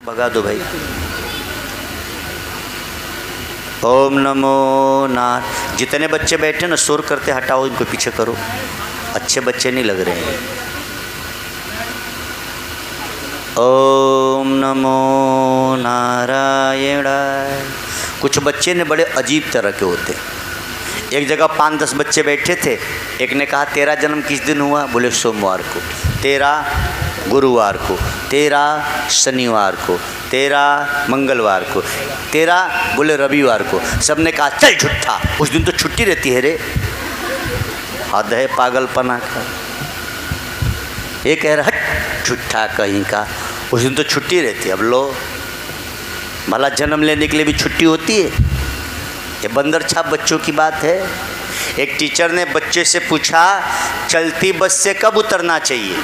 भगा दो भाई। ओम नमो नारायण। जितने बच्चे बैठे ना शोर करते हटाओ, इनको पीछे करो, अच्छे बच्चे नहीं लग रहे हैं। ओम नमो नारायण। कुछ बच्चे ने बड़े अजीब तरह के होते। एक जगह 5-10 बच्चे बैठे थे। एक ने कहा तेरा जन्म किस दिन हुआ? बोले सोमवार को। तेरा गुरुवार को। तेरा शनिवार को। तेरा मंगलवार को। तेरा बोले रविवार को। सबने कहा चल झूठा, उस दिन तो छुट्टी रहती है रे। हद है पागलपना का। ये कह रहा हट झूठा कहीं का, उस दिन तो छुट्टी रहती है। अब लो भला जन्म लेने के लिए भी छुट्टी होती है? ये बंदर छाप बच्चों की बात है। एक टीचर ने बच्चे से पूछा चलती बस से कब उतरना चाहिए?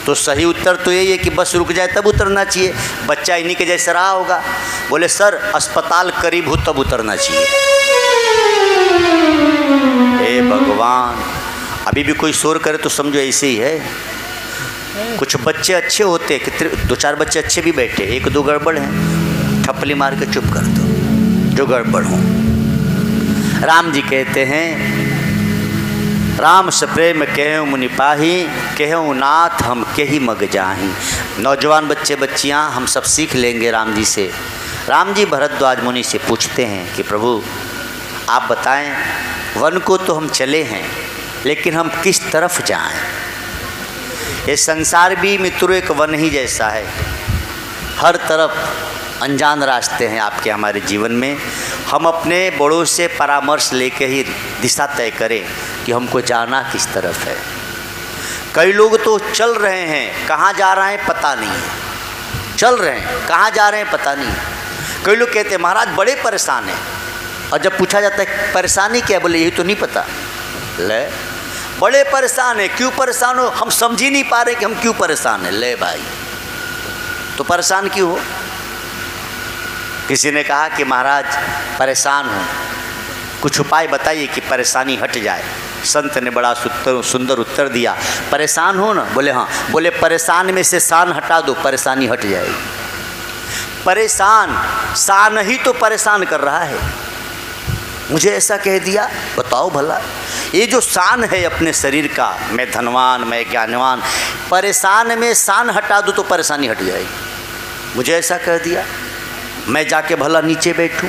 तो सही उत्तर तो यही है कि बस रुक जाए तब उतरना चाहिए। बच्चा इन्हीं के जैसे रहा होगा। बोले सर अस्पताल करीब हो तब उतरना चाहिए। हे भगवान, अभी भी कोई शोर करे तो समझो ऐसे ही है। कुछ बच्चे अच्छे होते, 2-4 बच्चे अच्छे भी बैठे, 1-2 गड़बड़ हैं, ठप्पली मार के चुप कर दो जो गड़बड़ हो। राम जी कहते हैं राम से प्रेम कहूँ मुनि पाही, कहूँ नाथ हम केहि मग जाही। नौजवान बच्चे बच्चियाँ हम सब सीख लेंगे राम जी से। राम जी भरद्वाज मुनि से पूछते हैं कि प्रभु आप बताएं, वन को तो हम चले हैं लेकिन हम किस तरफ जाएं? ये संसार भी मित्रों एक वन ही जैसा है। हर तरफ अनजान रास्ते हैं आपके हमारे जीवन में। हम अपने बड़ों से परामर्श लेके ही दिशा तय करें कि हमको जाना किस तरफ है। कई लोग तो चल रहे हैं, कहाँ जा रहे हैं पता नहीं है। चल रहे हैं, कहाँ जा रहे हैं पता नहीं। कई लोग कहते हैं महाराज बड़े परेशान हैं, और जब पूछा जाता है परेशानी क्या, बोले यही तो नहीं पता। ले बड़े परेशान है, क्यों परेशान हो? हम समझ ही नहीं पा रहे कि हम क्यों परेशान हैं। ले भाई तो परेशान क्यों हो? किसी ने कहा कि महाराज परेशान हूँ, कुछ उपाय बताइए कि परेशानी हट जाए। संत ने बड़ा सुंदर उत्तर दिया, परेशान हो ना? बोले हाँ। बोले परेशान में से शान हटा दो, परेशानी हट जाएगी। परेशान शान ही तो परेशान कर रहा है। मुझे ऐसा कह दिया, बताओ भला ये जो शान है अपने शरीर का, मैं धनवान मैं ज्ञानवान, परेशान में शान हटा दूँ तो परेशानी हट जाएगी। मुझे ऐसा कह दिया, मैं जाके भला नीचे बैठूं,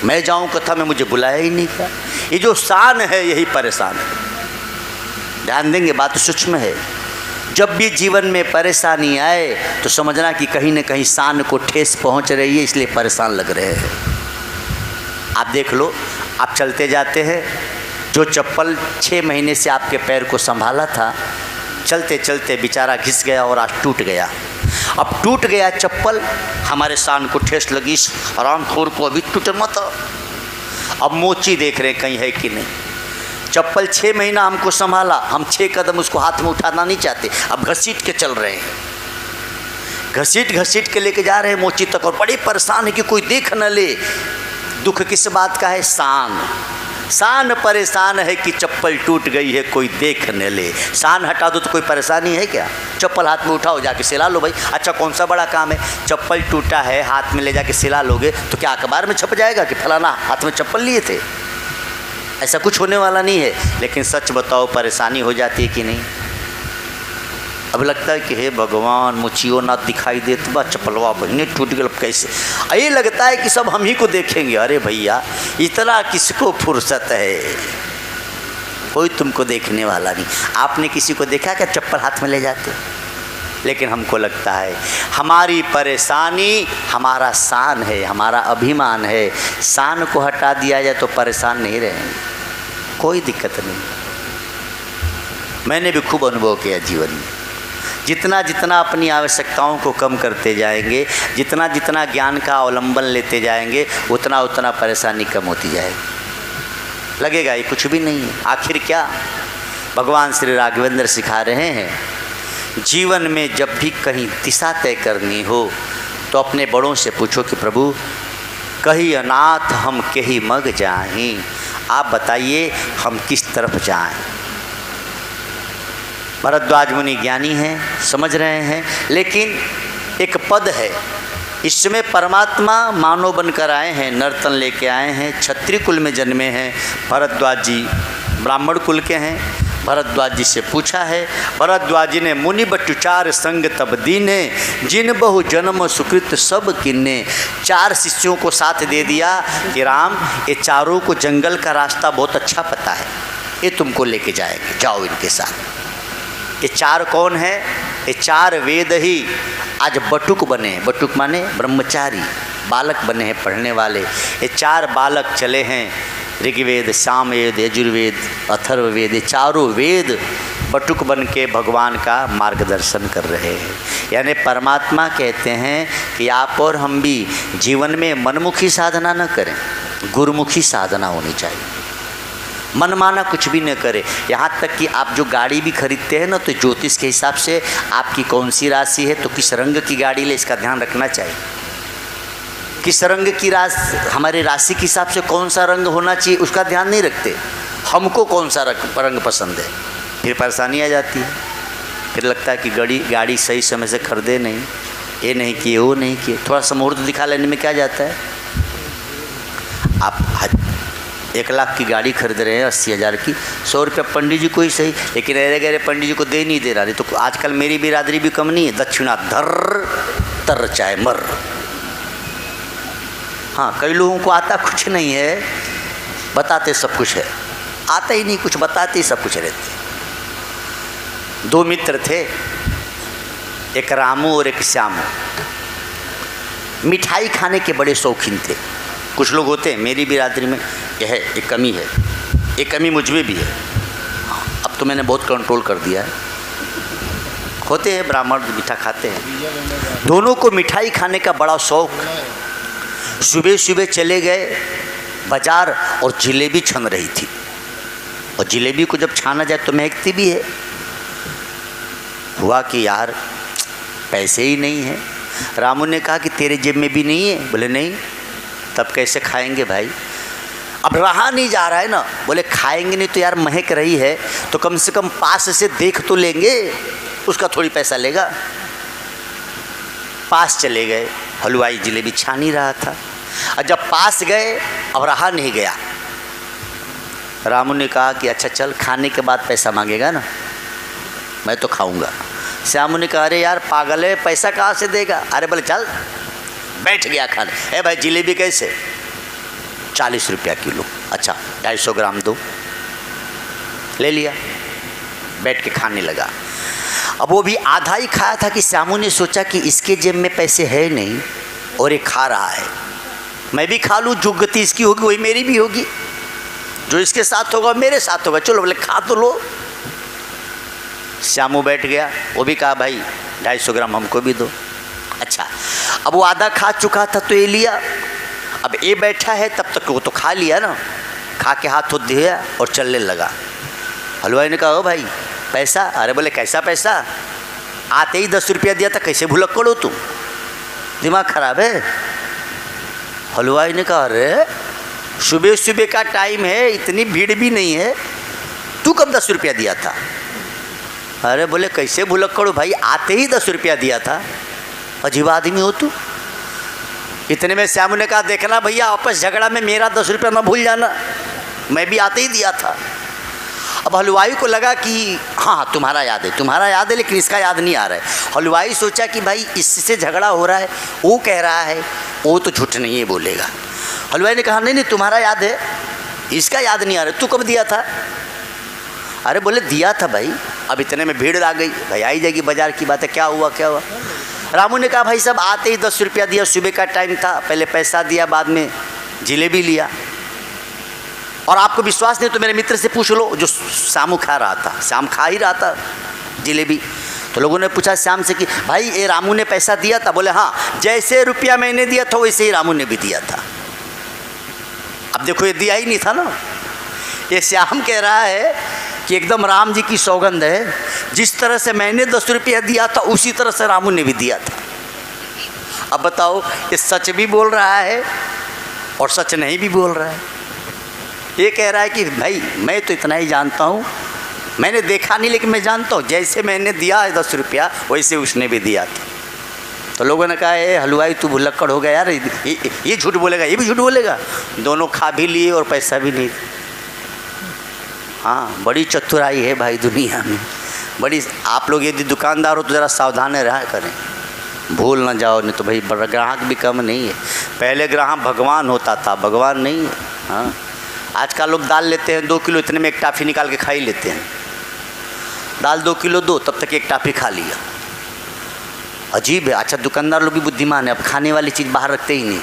मैं जाऊं कथा में, मुझे बुलाया ही नहीं था। ये जो शान है यही परेशान है। ध्यान देंगे, बात सूक्ष्म है। जब भी जीवन में परेशानी आए तो समझना कि कहीं न कहीं शान को ठेस पहुंच रही है, इसलिए परेशान लग रहे हैं। आप देख लो, आप चलते जाते हैं, जो चप्पल 6 महीने से आपके पैर को संभाला था, चलते चलते बेचारा घिस गया और आज टूट गया। अब टूट गया चप्पल, हमारे शान को ठेस लगी, हरामखोर को अभी टूट मत। अब मोची देख रहे कहीं है कि नहीं। चप्पल 6 महीना हमको संभाला, हम 6 कदम उसको हाथ में उठाना नहीं चाहते, अब घसीट के चल रहे हैं, घसीट घसीट के लेके जा रहे हैं मोची तक, और बड़े परेशान है कि कोई देख न ले। दुख किस बात का है? शान। शान परेशान है कि चप्पल टूट गई है, कोई देख न ले। शान हटा दो तो कोई परेशानी है क्या? चप्पल हाथ में उठाओ, जाके सिला लो भाई। अच्छा कौन सा बड़ा काम है? चप्पल टूटा है, हाथ में ले जाके सिला लोगे तो क्या अखबार में छप जाएगा कि फलाना हाथ में चप्पल लिए थे? ऐसा कुछ होने वाला नहीं है। लेकिन सच बताओ, परेशानी हो जाती है कि नहीं? अब लगता है कि हे भगवान मुझियो ना दिखाई देता बा, चप्पलवा बहने टूट गया, कैसे? ये लगता है कि सब हम ही को देखेंगे। अरे भैया इतना किसको फुर्सत है, कोई तुमको देखने वाला नहीं। आपने किसी को देखा क्या चप्पल हाथ में ले जाते? लेकिन हमको लगता है हमारी परेशानी हमारा शान है, हमारा अभिमान है। शान को हटा दिया जाए तो परेशान नहीं रहेंगे, कोई दिक्कत नहीं। मैंने भी खूब अनुभव किया जीवन में। जितना जितना अपनी आवश्यकताओं को कम करते जाएंगे, जितना जितना ज्ञान का अवलंबन लेते जाएंगे, उतना उतना परेशानी कम होती जाएगी। लगेगा ये कुछ भी नहीं है। आखिर क्या भगवान श्री राघवेंद्र सिखा रहे हैं? जीवन में जब भी कहीं दिशा तय करनी हो तो अपने बड़ों से पूछो कि प्रभु कहीं अनाथ हम केहि मग जाहीं, आप बताइए हम किस तरफ जाएं। भरद्वाज मुनि ज्ञानी हैं, समझ रहे हैं, लेकिन एक पद है, इस समय परमात्मा मानव बनकर आए हैं, नर्तन लेके आए हैं, क्षत्रिय कुल में जन्मे हैं। भरद्वाज जी ब्राह्मण कुल के हैं। भरद्वाज जी से पूछा है, भरद्वाज जी ने मुनि बटुचार संग तब दीने, जिन बहु जन्म सुकृत सब किन्ने। 4 शिष्यों को साथ दे दिया कि राम ये चारों को जंगल का रास्ता बहुत अच्छा पता है, ये तुमको लेके जाएंगे, जाओ इनके साथ। ये 4 कौन है? ये 4 वेद ही आज बटुक बने हैं। बटुक माने ब्रह्मचारी, बालक बने हैं पढ़ने वाले। ये 4 बालक चले हैं, ऋग्वेद, सामवेद, यजुर्वेद, अथर्ववेद, ये चारों वेद बटुक बन के भगवान का मार्गदर्शन कर रहे हैं। यानी परमात्मा कहते हैं कि आप और हम भी जीवन में मनमुखी साधना न करें, गुरुमुखी साधना होनी चाहिए। मनमाना कुछ भी न करें। यहाँ तक कि आप जो गाड़ी भी खरीदते हैं ना, तो ज्योतिष के हिसाब से आपकी कौन सी राशि है, तो किस रंग की गाड़ी ले, इसका ध्यान रखना चाहिए। किस रंग की हमारे राशि के हिसाब से कौन सा रंग होना चाहिए, उसका ध्यान नहीं रखते। हमको कौन सा रंग पसंद है, फिर परेशानी आ जाती है। फिर लगता है कि गाड़ी सही समय से खरीदे नहीं, ये नहीं किए, वो नहीं किए। थोड़ा सा मुहूर्त दिखा लेने में क्या जाता है। आप 1 लाख की गाड़ी खरीद रहे हैं, 80,000 की, 100 रुपये पंडित जी को ही सही, लेकिन अरे गहरे पंडित जी को दे नहीं दे रहा। नहीं तो आजकल मेरी बिरादरी भी कम नहीं है, दक्षिणा धर तर चाहे मर। हाँ, कई लोगों को आता कुछ नहीं है, बताते सब कुछ है, आता ही नहीं कुछ, बताते ही सब कुछ रहते। 2 मित्र थे, एक रामू और एक श्यामू। मिठाई खाने के बड़े शौकीन थे। कुछ लोग होते हैं, मेरी बिरादरी में यह है, एक कमी है, एक कमी मुझ में भी है। अब तो मैंने बहुत कंट्रोल कर दिया है। होते हैं ब्राह्मण मीठा खाते हैं, दोनों को मिठाई खाने का बड़ा शौक। सुबह सुबह चले गए बाजार और जिलेबी छन रही थी, और जिलेबी को जब छाना जाए तो महकती भी है। हुआ कि यार पैसे ही नहीं है। रामू ने कहा कि तेरे जेब में भी नहीं है? बोले नहीं। तब कैसे खाएंगे भाई, अब रहा नहीं जा रहा है ना। बोले खाएंगे नहीं तो यार महक रही है, तो कम से कम पास से देख तो लेंगे, उसका थोड़ी पैसा लेगा। पास चले गए, हलवाई जिलेबी छान ही रहा था, और जब पास गए अब रहा नहीं गया। रामू ने कहा कि अच्छा चल, खाने के बाद पैसा मांगेगा ना, मैं तो खाऊंगा। श्यामू ने कहा अरे यार पागल है, पैसा कहाँ से देगा। अरे बोले चल, बैठ गया खाने। भाई जिलेबी कैसे? 40 रुपया किलो। अच्छा 250 ग्राम दो, ले लिया, बैठ के खाने लगा। अब वो भी आधा ही खाया था कि श्यामू ने सोचा कि इसके जेब में पैसे है नहीं और ये खा रहा है, मैं भी खा लूँ, जो गति इसकी होगी वही मेरी भी होगी, जो इसके साथ होगा मेरे साथ होगा, चलो बोले खा तो लो। श्यामू बैठ गया, वो भी कहा भाई 250 ग्राम हमको भी दो। अच्छा, अब वो आधा खा चुका था तो ये लिया। अब ये बैठा है, तब तक वो तो खा लिया ना, खा के हाथ धो दिया और चलने लगा। हलवाई ने कहा ओ भाई पैसा? अरे बोले कैसा पैसा, आते ही 10 रुपया दिया था, कैसे भुलक्कड़ हो तुम, दिमाग खराब है। हलवाई ने कहा अरे सुबह सुबह का टाइम है, इतनी भीड़ भी नहीं है, तू कब 10 रुपया दिया था? अरे बोले कैसे भुलक्कड़ हो भाई, आते ही 10 रुपया दिया था, अजीब आदमी हो तू। इतने में श्यामू ने कहा देखना भैया, आपस झगड़ा में मेरा 10 रुपया ना भूल जाना, मैं भी आते ही दिया था। अब हलवाई को लगा कि हाँ तुम्हारा याद है, लेकिन इसका याद नहीं आ रहा है। हलवाई सोचा कि भाई इससे झगड़ा हो रहा है, वो कह रहा है, वो तो झूठ नहीं है बोलेगा। हलवाई ने कहा नहीं तुम्हारा याद है, इसका याद नहीं आ रहा, तू कब दिया था? अरे बोले दिया था भाई। अब इतने में भीड़ आ गई, भाई आई जाएगी बाजार की बात है, क्या हुआ। रामू ने कहा भाई साहब आते ही 10 रुपया दिया, सुबह का टाइम था, पहले पैसा दिया, बाद में जिलेबी लिया। और आपको विश्वास नहीं तो मेरे मित्र से पूछ लो, जो श्यामू खा रहा था, श्याम खा ही रहा था जिलेबी। तो लोगों ने पूछा श्याम से कि भाई ये रामू ने पैसा दिया था? बोले हाँ, जैसे रुपया मैंने दिया था वैसे ही रामू ने भी दिया था। अब देखो ये दिया ही नहीं था ना। ये श्याम कह रहा है कि एकदम राम जी की सौगंध है, जिस तरह से मैंने 10 रुपया दिया था उसी तरह से रामू ने भी दिया था। अब बताओ ये सच भी बोल रहा है और सच नहीं भी बोल रहा है। ये कह रहा है कि भाई मैं तो इतना ही जानता हूँ, मैंने देखा नहीं लेकिन मैं जानता हूँ, जैसे मैंने दिया है 10 रुपया वैसे उसने भी दिया था। तो लोगों ने कहा ए हलवाई तू भुलक्कड़ हो गया यार, ये झूठ बोलेगा, ये भी झूठ बोलेगा। दोनों खा भी लिए और पैसा भी नहीं। हाँ, बड़ी चतुराई है भाई दुनिया में, बड़ी। आप लोग यदि दुकानदार हो तो ज़रा सावधान रहा करें, भूल ना जाओ, नहीं तो भाई ग्राहक भी कम नहीं है। पहले ग्राहक भगवान होता था, भगवान नहीं है। हाँ, आजकल लोग दाल लेते हैं 2 किलो, इतने में एक टाफ़ी निकाल के खा ही लेते हैं। दाल 2 किलो दो, तब तक एक टाफ़ी खा लिया। अजीब है। अच्छा, दुकानदार लोग भी बुद्धिमान है, अब खाने वाली चीज़ बाहर रखते ही नहीं।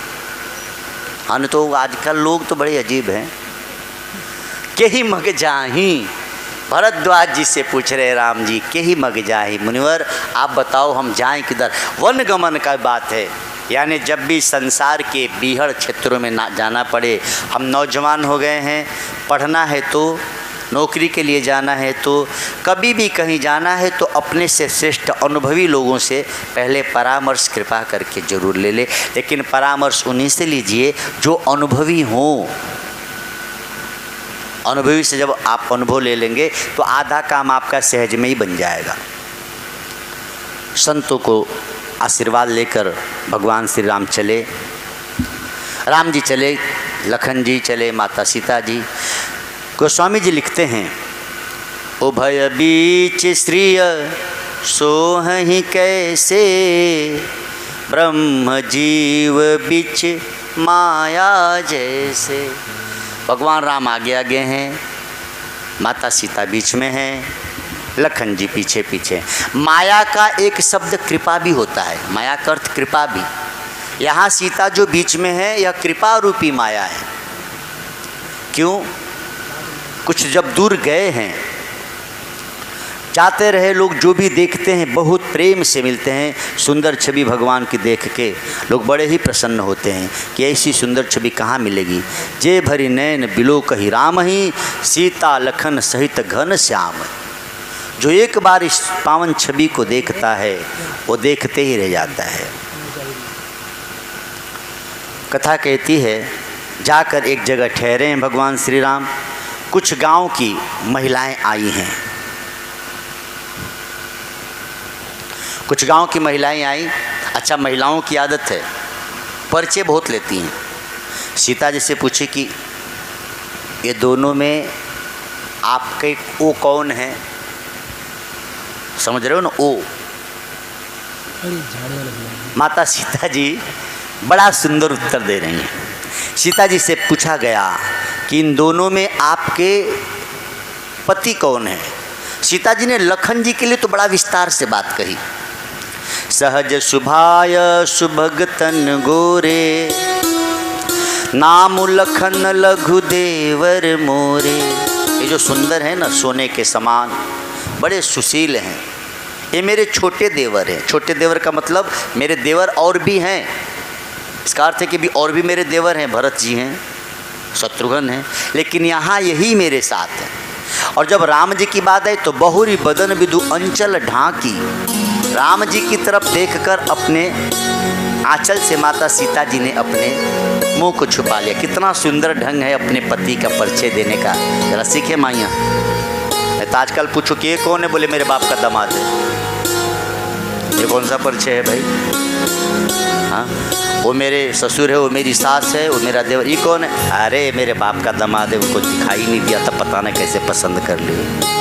हाँ, नहीं तो आजकल लोग तो बड़े अजीब हैं। के ही मग जाही, भरद्वाज जी से पूछ रहे राम जी, के ही मग जाही, मुनिवर आप बताओ हम जाएं किधर। वन गमन का बात है, यानी जब भी संसार के बीहड़ क्षेत्रों में ना जाना पड़े, हम नौजवान हो गए हैं, पढ़ना है तो, नौकरी के लिए जाना है तो, कभी भी कहीं जाना है तो अपने से श्रेष्ठ अनुभवी लोगों से पहले परामर्श कृपा करके ज़रूर ले ले। लेकिन परामर्श उन्हीं से लीजिए जो अनुभवी हों। अनुभवी से जब आप अनुभव ले लेंगे तो आधा काम आपका सहज में ही बन जाएगा। संतों को आशीर्वाद लेकर भगवान श्री राम चले। राम जी चले, लखन जी चले, माता सीता जी। गोस्वामी जी लिखते हैं, उभय बीच श्रिय सोहहि कैसे, ब्रह्म जीव बीच माया जैसे। भगवान राम आगे आगे हैं, माता सीता बीच में हैं, लखन जी पीछे पीछे। माया का एक शब्द कृपा भी होता है, माया का अर्थ कृपा भी। यहाँ सीता जो बीच में है यह कृपा रूपी माया है। क्यों? कुछ जब दूर गए हैं, जाते रहे लोग, जो भी देखते हैं बहुत प्रेम से मिलते हैं। सुंदर छवि भगवान की देख के लोग बड़े ही प्रसन्न होते हैं कि ऐसी सुंदर छवि कहाँ मिलेगी। जे भरी नैन बिलो कही राम ही, सीता लखन सहित घन श्याम। जो एक बार इस पावन छवि को देखता है वो देखते ही रह जाता है। कथा कहती है, जाकर एक जगह ठहरे हैं भगवान श्री राम। कुछ गांव की महिलाएं आई हैं, कुछ गांव की महिलाएं आई। अच्छा, महिलाओं की आदत है, परिचय बहुत लेती हैं। सीता जी से पूछे कि ये दोनों में आपके वो कौन है, समझ रहे हो ना, ओ। माता सीता जी बड़ा सुंदर उत्तर दे रही हैं। सीता जी से पूछा गया कि इन दोनों में आपके पति कौन है। सीता जी ने लखन जी के लिए तो बड़ा विस्तार से बात कही। सहज सुभाय सुभग तन गोरे, नाम लखन लघु देवर मोरे। ये जो सुंदर है ना, सोने के समान, बड़े सुशील हैं, ये मेरे छोटे देवर हैं। छोटे देवर का मतलब मेरे देवर और भी हैं। इसका अर्थ है कि भी और भी मेरे देवर हैं, भरत जी हैं, शत्रुघ्न हैं, लेकिन यहाँ यही मेरे साथ है। और जब राम जी की बात है तो बहुरी बदन विदु अंचल ढांकी। राम जी की तरफ देखकर अपने आंचल से माता सीता जी ने अपने मुंह को छुपा लिया। कितना सुंदर ढंग है अपने पति का परिचय देने का, जरा सीखे माइया। मैं तो आजकल पूछूं कि ये कौन है, बोले मेरे बाप का दामाद है। ये कौन सा परिचय है भाई? हाँ, वो मेरे ससुर है, वो मेरी सास है, वो मेरा देवर। ये कौन है? अरे मेरे बाप का दामाद है, उनको दिखाई नहीं दिया था, पता नहीं कैसे पसंद कर लिए।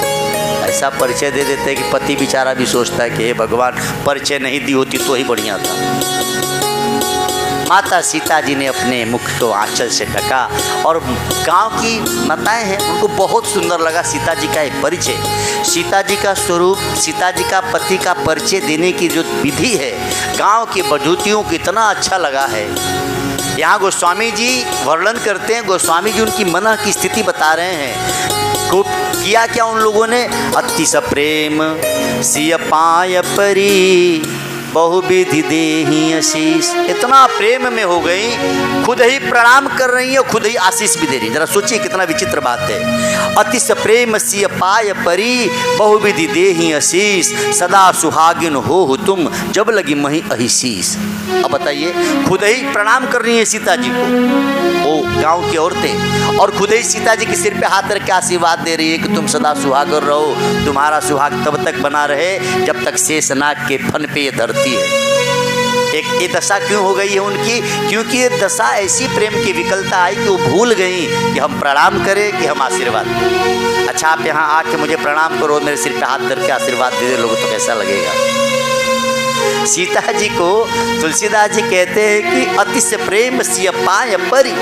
ऐसा परिचय दे देते हैं कि पति बेचारा भी सोचता है कि हे भगवान, परिचय नहीं दी होती तो ही बढ़िया था। माता सीता जी ने अपने मुख को आंचल से ढका और गांव की माताएं हैं, उनको बहुत सुंदर लगा सीता जी का एक परिचय, सीता जी का स्वरूप, सीता जी का पति का परिचय देने की जो विधि है, गांव की बधूतियों को इतना अच्छा लगा है। यहाँ गोस्वामी जी वर्णन करते हैं, गोस्वामी जी उनकी मन की स्थिति बता रहे हैं। को किया क्या उन लोगों ने? अति सप्रेम सिय पाय परी, बहुविधि देहि आशीष। इतना प्रेम में हो गई, खुद ही प्रणाम कर रही है, खुद ही आशीष भी दे रही है। जरा सोचिए कितना विचित्र बात है। अति सप्रेम सिय पाय परी, बहुविधि देहि आशीष, सदा सुहागिन हो तुम, जब लगी मही अहिशीष। अब बताइए, खुद ही प्रणाम कर रही है सीता जी को वो गांव की औरतें, और खुद ही सीता जी के सिर पे हाथ रख के आशीर्वाद दे रही है कि तुम सदा सुहागर रहो, तुम्हारा सुहाग तब तक बना रहे जब तक शेषनाग के फन पे ये धरती है। एक ये दशा क्यों हो गई है उनकी? क्योंकि ये दशा ऐसी प्रेम की विकलता आई कि वो भूल गई कि हम प्रणाम करें कि हम आशीर्वाद दें। अच्छा आप यहाँ आके मुझे प्रणाम करो, मेरे सिर पे हाथ धर के आशीर्वाद दे दे लोगों तो कैसा लगेगा? सीता जी को तुलसीदास जी कहते हैं कि अतिश प्रेम सिय पाय परी।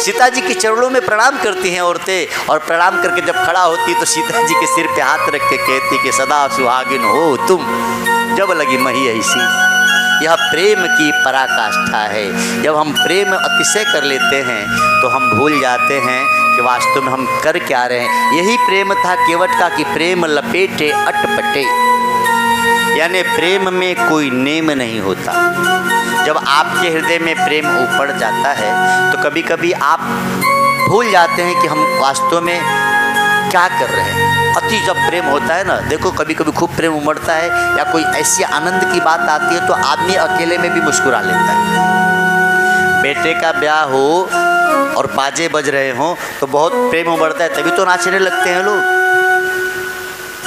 सीता जी के चरणों में प्रणाम करती हैं औरतें, और प्रणाम करके जब खड़ा होती तो सीता जी के सिर पे हाथ रख के कहती कि सदा सुहागिन हो तुम जब लगी मही ऐसी। यह प्रेम की पराकाष्ठा है। जब हम प्रेम अतिशय कर लेते हैं तो हम भूल जाते हैं कि वास्तव में हम कर क्या रहे हैं। यही प्रेम था केवट का कि प्रेम लपेटे अटपटे, यानी प्रेम में कोई नेम नहीं होता। जब आपके हृदय में प्रेम उपड़ जाता है तो कभी कभी आप भूल जाते हैं कि हम वास्तव में क्या कर रहे हैं। अति जब प्रेम होता है ना, देखो कभी कभी खूब प्रेम उमड़ता है या कोई ऐसी आनंद की बात आती है तो आदमी अकेले में भी मुस्कुरा लेता है। बेटे का ब्याह हो और बाजे बज रहे हों तो बहुत प्रेम उमड़ता है, तभी तो नाचने लगते हैं लोग।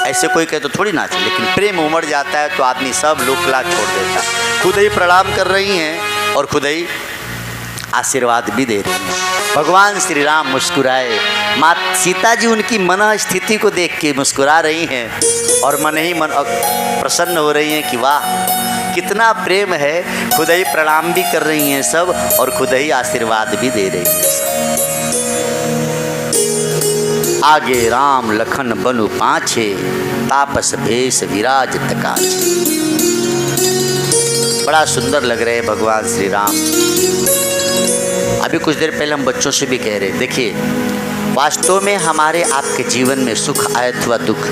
ऐसे कोई कहे तो थोड़ी नाचे, लेकिन प्रेम उमड़ जाता है तो आदमी सब लोक लाज छोड़ देता है। खुद ही प्रणाम कर रही हैं और खुद ही आशीर्वाद भी दे रही हैं। भगवान श्री राम मुस्कुराए, माँ सीता जी उनकी मन स्थिति को देख के मुस्कुरा रही हैं और मन ही मन प्रसन्न हो रही हैं कि वाह कितना प्रेम है। खुद ही प्रणाम भी कर रही हैं सब और खुद ही आशीर्वाद भी दे रही हैं सब। आगे राम लखन बनु पाछे, तापस भेष विराजत काछे। बड़ा सुंदर लग रहे हैं भगवान श्री राम। अभी कुछ देर पहले हम बच्चों से भी कह रहे, देखिए वास्तव में हमारे आपके जीवन में सुख आए अथवा दुख,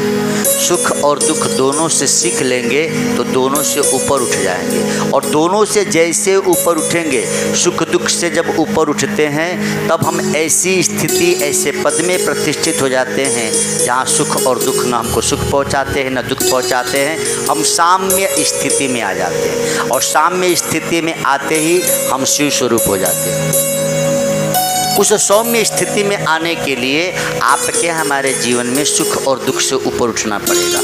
सुख और दुख दोनों से सीख लेंगे तो दोनों से ऊपर उठ जाएंगे। और दोनों से जैसे ऊपर उठेंगे, सुख दुख से जब ऊपर उठते हैं तब हम ऐसी स्थिति ऐसे पद में प्रतिष्ठित हो जाते हैं जहाँ सुख और दुख न हमको सुख पहुँचाते हैं न दुख पहुँचाते हैं। हम साम्य स्थिति में आ जाते हैं और साम्य स्थिति में आते ही हम शिव स्वरूप हो जाते हैं। उस सौम्य स्थिति में आने के लिए आपके हमारे जीवन में सुख और दुख से ऊपर उठना पड़ेगा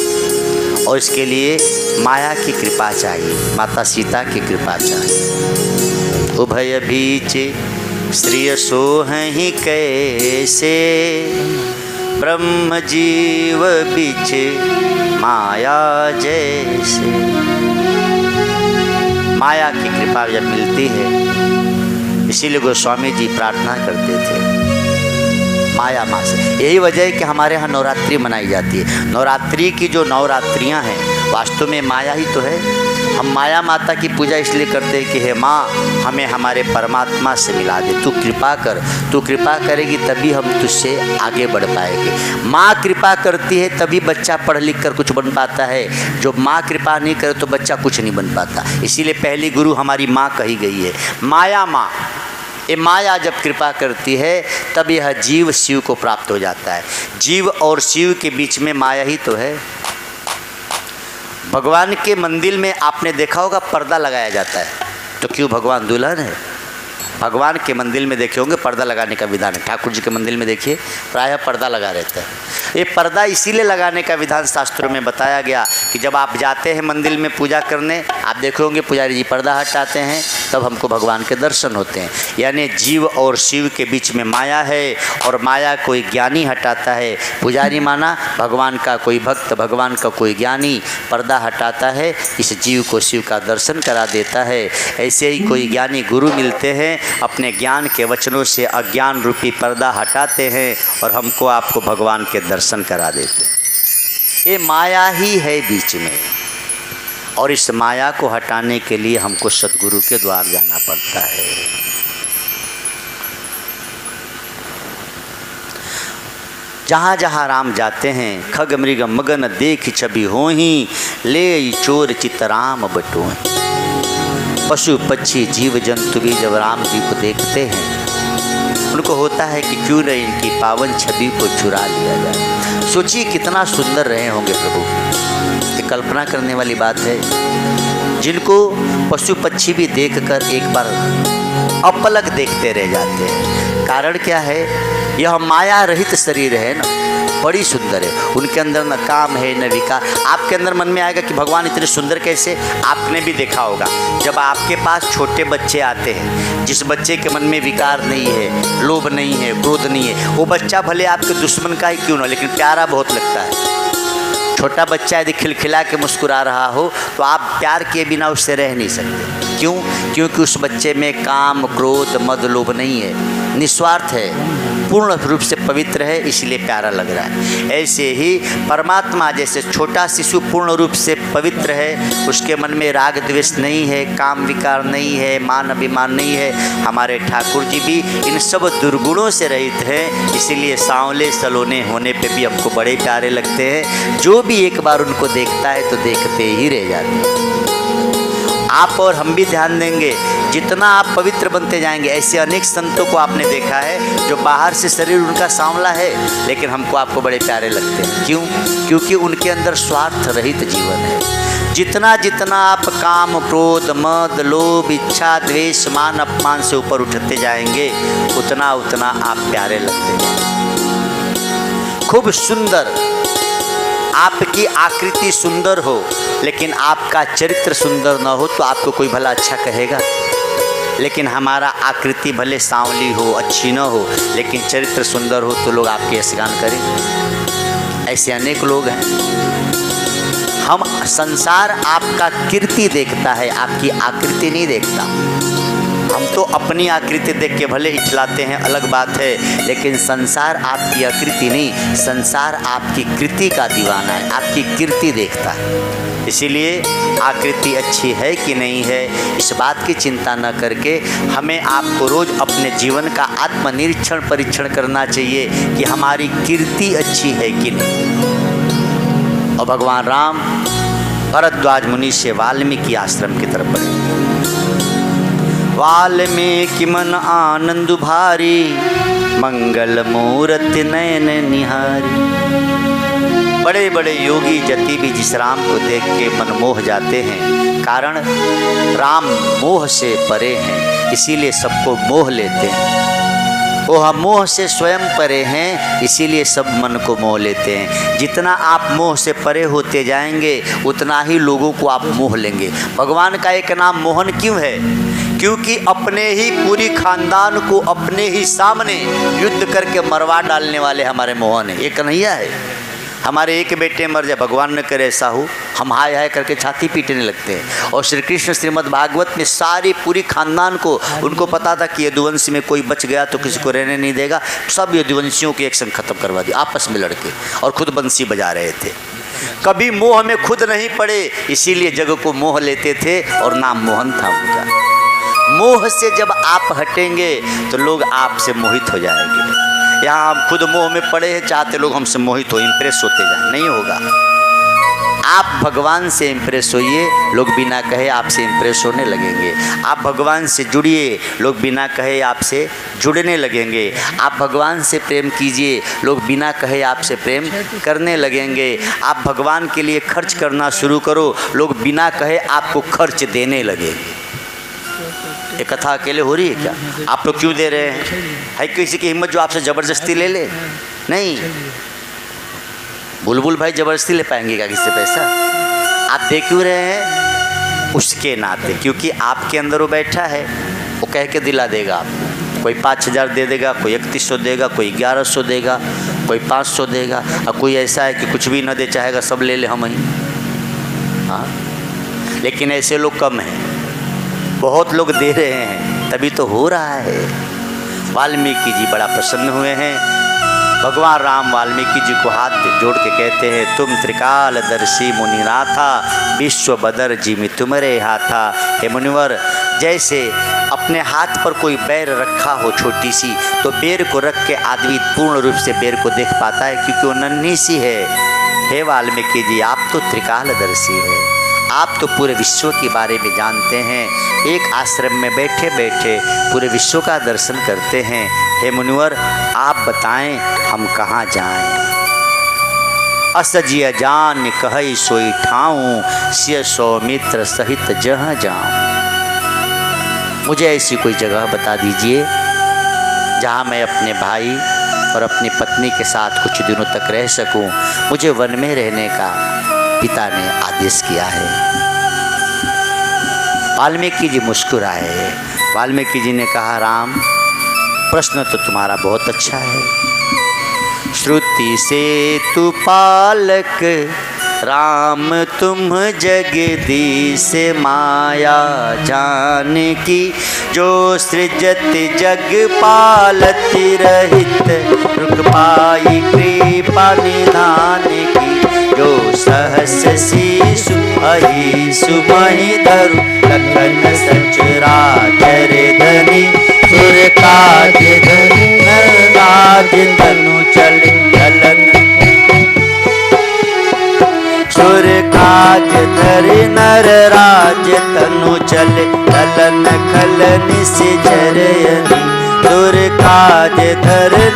और इसके लिए माया की कृपा चाहिए, माता सीता की कृपा चाहिए। उभय बीच श्रिय सोहहि कैसे, ब्रह्म जीव बीच माया जैसे। माया की कृपा जब मिलती है, इसीलिए गोस्वामी जी प्रार्थना करते थे माया माँ से। यही वजह है कि हमारे यहाँ नवरात्रि मनाई जाती है। नवरात्रि की जो नवरात्रियाँ हैं वास्तव में माया ही तो है। हम माया माता की पूजा इसलिए करते हैं कि हे माँ हमें हमारे परमात्मा से मिला दे, तू कृपा कर, तू कृपा करेगी तभी हम तुझसे आगे बढ़ पाएंगे। माँ कृपा करती है तभी बच्चा पढ़ लिख कर कुछ बन पाता है। जो माँ कृपा नहीं करे तो बच्चा कुछ नहीं बन पाता। इसीलिए पहली गुरु हमारी माँ कही गई है, माया माँ। ये माया जब कृपा करती है तब यह जीव शिव को प्राप्त हो जाता है। जीव और शिव के बीच में माया ही तो है। भगवान के मंदिर में आपने देखा होगा पर्दा लगाया जाता है, तो क्यों भगवान दुल्हन है? भगवान के मंदिर में देखे होंगे पर्दा लगाने का विधान है। ठाकुर जी के मंदिर में देखिए प्रायः पर्दा लगा रहता है। ये पर्दा इसीलिए लगाने का विधान शास्त्रों में बताया गया कि जब आप जाते हैं मंदिर में पूजा करने, आप देखे होंगे पुजारी जी पर्दा हटाते हैं तब हमको भगवान के दर्शन होते हैं। यानी जीव और शिव के बीच में माया है और माया कोई ज्ञानी हटाता है। पुजारी माना भगवान का कोई भक्त, भगवान का कोई ज्ञानी पर्दा हटाता है, इस जीव को शिव का दर्शन करा देता है। ऐसे ही कोई ज्ञानी गुरु मिलते हैं, अपने ज्ञान के वचनों से अज्ञान रूपी पर्दा हटाते हैं और हमको आपको भगवान के दर्शन करा देते हैं। ये माया ही है बीच में और इस माया को हटाने के लिए हमको सद्गुरु के द्वार जाना पड़ता है। जहाँ जहाँ राम जाते हैं, खग मृग मगन देख छवि होहीं, ले चोर चित राम बटोहीं। पशु पक्षी जीव जंतु भी जब राम जी को देखते हैं उनको होता है कि क्यों न इनकी पावन छवि को चुरा लिया जाए। सोचिए कितना सुंदर रहे होंगे प्रभु। ये कल्पना करने वाली बात है। जिनको पशु पक्षी भी देखकर एक बार अपलक देखते रह जाते हैं, कारण क्या है? यह माया रहित शरीर है ना, बड़ी सुंदर है। उनके अंदर न काम है न विकार। आपके अंदर मन में आएगा कि भगवान इतने सुंदर कैसे? आपने भी देखा होगा, जब आपके पास छोटे बच्चे आते हैं, जिस बच्चे के मन में विकार नहीं है, लोभ नहीं है, क्रोध नहीं है, वो बच्चा भले आपके दुश्मन का ही क्यों ना, लेकिन प्यारा बहुत लगता है। छोटा बच्चा यदि खिलखिला के मुस्कुरा रहा हो तो आप प्यार किए बिना उससे रह नहीं सकते। क्यों? क्योंकि उस बच्चे में काम, क्रोध, मद, लोभ नहीं है, निस्वार्थ है, पूर्ण रूप से पवित्र है, इसलिए प्यारा लग रहा है। ऐसे ही परमात्मा जैसे छोटा शिशु पूर्ण रूप से पवित्र है, उसके मन में राग द्वेष नहीं है, काम विकार नहीं है, मान अभिमान नहीं है, हमारे ठाकुर जी भी इन सब दुर्गुणों से रहित हैं, इसीलिए सांवले सलोने होने पे भी हमको बड़े प्यारे लगते हैं। जो भी एक बार उनको देखता है तो देखते ही रह जाते हैं। आप और हम भी ध्यान देंगे, जितना आप पवित्र बनते जाएंगे, ऐसे अनेक संतों को आपने देखा है जो बाहर से शरीर उनका सांवला है, लेकिन हमको आपको बड़े प्यारे लगते हैं। क्यों? क्योंकि उनके अंदर स्वार्थ रहित जीवन है। जितना जितना आप काम, क्रोध, मद, लोभ, इच्छा, द्वेष, मान अपमान से ऊपर उठते जाएंगे, उतना उतना आप प्यारे लगते हैं। खूब सुंदर आपकी आकृति सुंदर हो, लेकिन आपका चरित्र सुंदर न हो तो आपको कोई भला अच्छा कहेगा। लेकिन हमारा आकृति भले सांवली हो, अच्छी न हो, लेकिन चरित्र सुंदर हो तो लोग आपके यशगान करें। ऐसे अनेक लोग हैं। हम संसार आपका कीर्ति देखता है, आपकी आकृति नहीं देखता। हम तो अपनी आकृति देख के भले इछलाते हैं, अलग बात है, लेकिन संसार आपकी आकृति नहीं, संसार आपकी कृति का दीवाना है, आपकी कीर्ति देखता है। इसीलिए आकृति अच्छी है कि नहीं है, इस बात की चिंता न करके हमें आपको रोज़ अपने जीवन का आत्मनिरीक्षण परीक्षण करना चाहिए कि हमारी कीर्ति अच्छी है कि नहीं। और भगवान राम भरद्वाज मुनि से वाल्मीकि आश्रम की तरफ बढ़े। वाल्मीकि मन आनंद भारी, मंगल मूर्ति नयन निहारी। बड़े बड़े योगी जति भी जिस राम को देख के मन मोह जाते हैं, कारण राम मोह से परे हैं, इसीलिए सबको मोह लेते हैं। वो हम मोह से स्वयं परे हैं, इसीलिए सब मन को मोह लेते हैं। जितना आप मोह से परे होते जाएंगे, उतना ही लोगों को आप मोह लेंगे। भगवान का एक नाम मोहन क्यों है? क्योंकि अपने ही पूरी खानदान को अपने ही सामने युद्ध करके मरवा डालने वाले हमारे मोहन है। ये कन्हैया है। हमारे एक बेटे मर जाए, भगवान न करे ऐसा हो, हम हाय हाय करके छाती पीटने लगते हैं। और श्री कृष्ण श्रीमद् भागवत में सारी पूरी खानदान को, उनको पता था कि यदुवंशी में कोई बच गया तो किसी को रहने नहीं देगा, सब यदुवंशियों के एक संग खत्म करवा दिया आपस में लड़के, और खुद बंसी बजा रहे थे। कभी मोह में खुद नहीं पड़े, इसीलिए जग को मोह लेते थे और नाम मोहन था उनका। मोह से जब आप हटेंगे तो लोग आपसे मोहित हो जाएंगे। यहाँ हम खुद मोह में पड़े हैं, चाहते लोग हमसे मोहित हो, इम्प्रेस होते जाए, नहीं होगा। आप भगवान से इम्प्रेस होइए, लोग बिना कहे आपसे इम्प्रेस होने लगेंगे। आप भगवान से जुड़िए, लोग बिना कहे आपसे जुड़ने लगेंगे। आप भगवान से प्रेम कीजिए, लोग बिना कहे आपसे प्रेम करने लगेंगे। आप भगवान के लिए खर्च करना शुरू करो, लोग बिना कहे आपको खर्च देने लगेंगे। ये कथा अकेले हो रही है क्या? आप लोग क्यों दे रहे हैं? है किसी की हिम्मत जो आपसे ज़बरदस्ती ले ले? नहीं। बुलबुल भाई ज़बरदस्ती ले पाएंगे क्या किससे पैसा? आप दे क्यों रहे हैं? उसके नाते, क्योंकि आपके अंदर वो बैठा है, वो कह के दिला देगा आपको। कोई 5000 दे देगा, कोई 3100 देगा, कोई 1100 देगा, कोई 500 देगा, और कोई ऐसा है कि कुछ भी न दे, चाहेगा सब ले ले हम ही। हाँ, लेकिन ऐसे लोग कम हैं, बहुत लोग दे रहे हैं, तभी तो हो रहा है। वाल्मीकि जी बड़ा प्रसन्न हुए हैं। भगवान राम वाल्मीकि जी को हाथ जोड़ के कहते हैं, तुम त्रिकालदर्शी मुनिनाथा, विश्व बदर जिमि तुम्हारे हाथा। हे मुनिवर, जैसे अपने हाथ पर कोई बैर रखा हो छोटी सी, तो बैर को रख के आदमी पूर्ण रूप से बैर को देख पाता है, क्योंकि वो नन्ही सी है। हे वाल्मीकि जी, आप तो त्रिकालदर्शी हैं, आप तो पूरे विश्व के बारे में जानते हैं। एक आश्रम में बैठे बैठे पूरे विश्व का दर्शन करते हैं। हे मुनिवर, आप बताएं हम कहाँ जाएं? असजिय जान कहई सोई ठाऊं, सिय सौमित्र सहित जहाँ जाऊं। मुझे ऐसी कोई जगह बता दीजिए जहाँ मैं अपने भाई और अपनी पत्नी के साथ कुछ दिनों तक रह सकूं, मुझे वन में रहने का पिता ने आदेश किया है। वाल्मीकि जी मुस्कुराए। वाल्मीकि जी ने कहा, राम, प्रश्न तो तुम्हारा बहुत अच्छा है। श्रुति से तु पालक राम तुम जगदीश माया जान की, जो सृजत जग पालत रहित रुक पाई कृपा निधान की, जो सहस शिशु अहिषु महि धरु लखन सचराचर धनि, सुर काज धरि नर राज तनु चले चलन, सुर काज धरि नर राज तनु चले चलन खलन निश्चरयनि, सुर काज धरि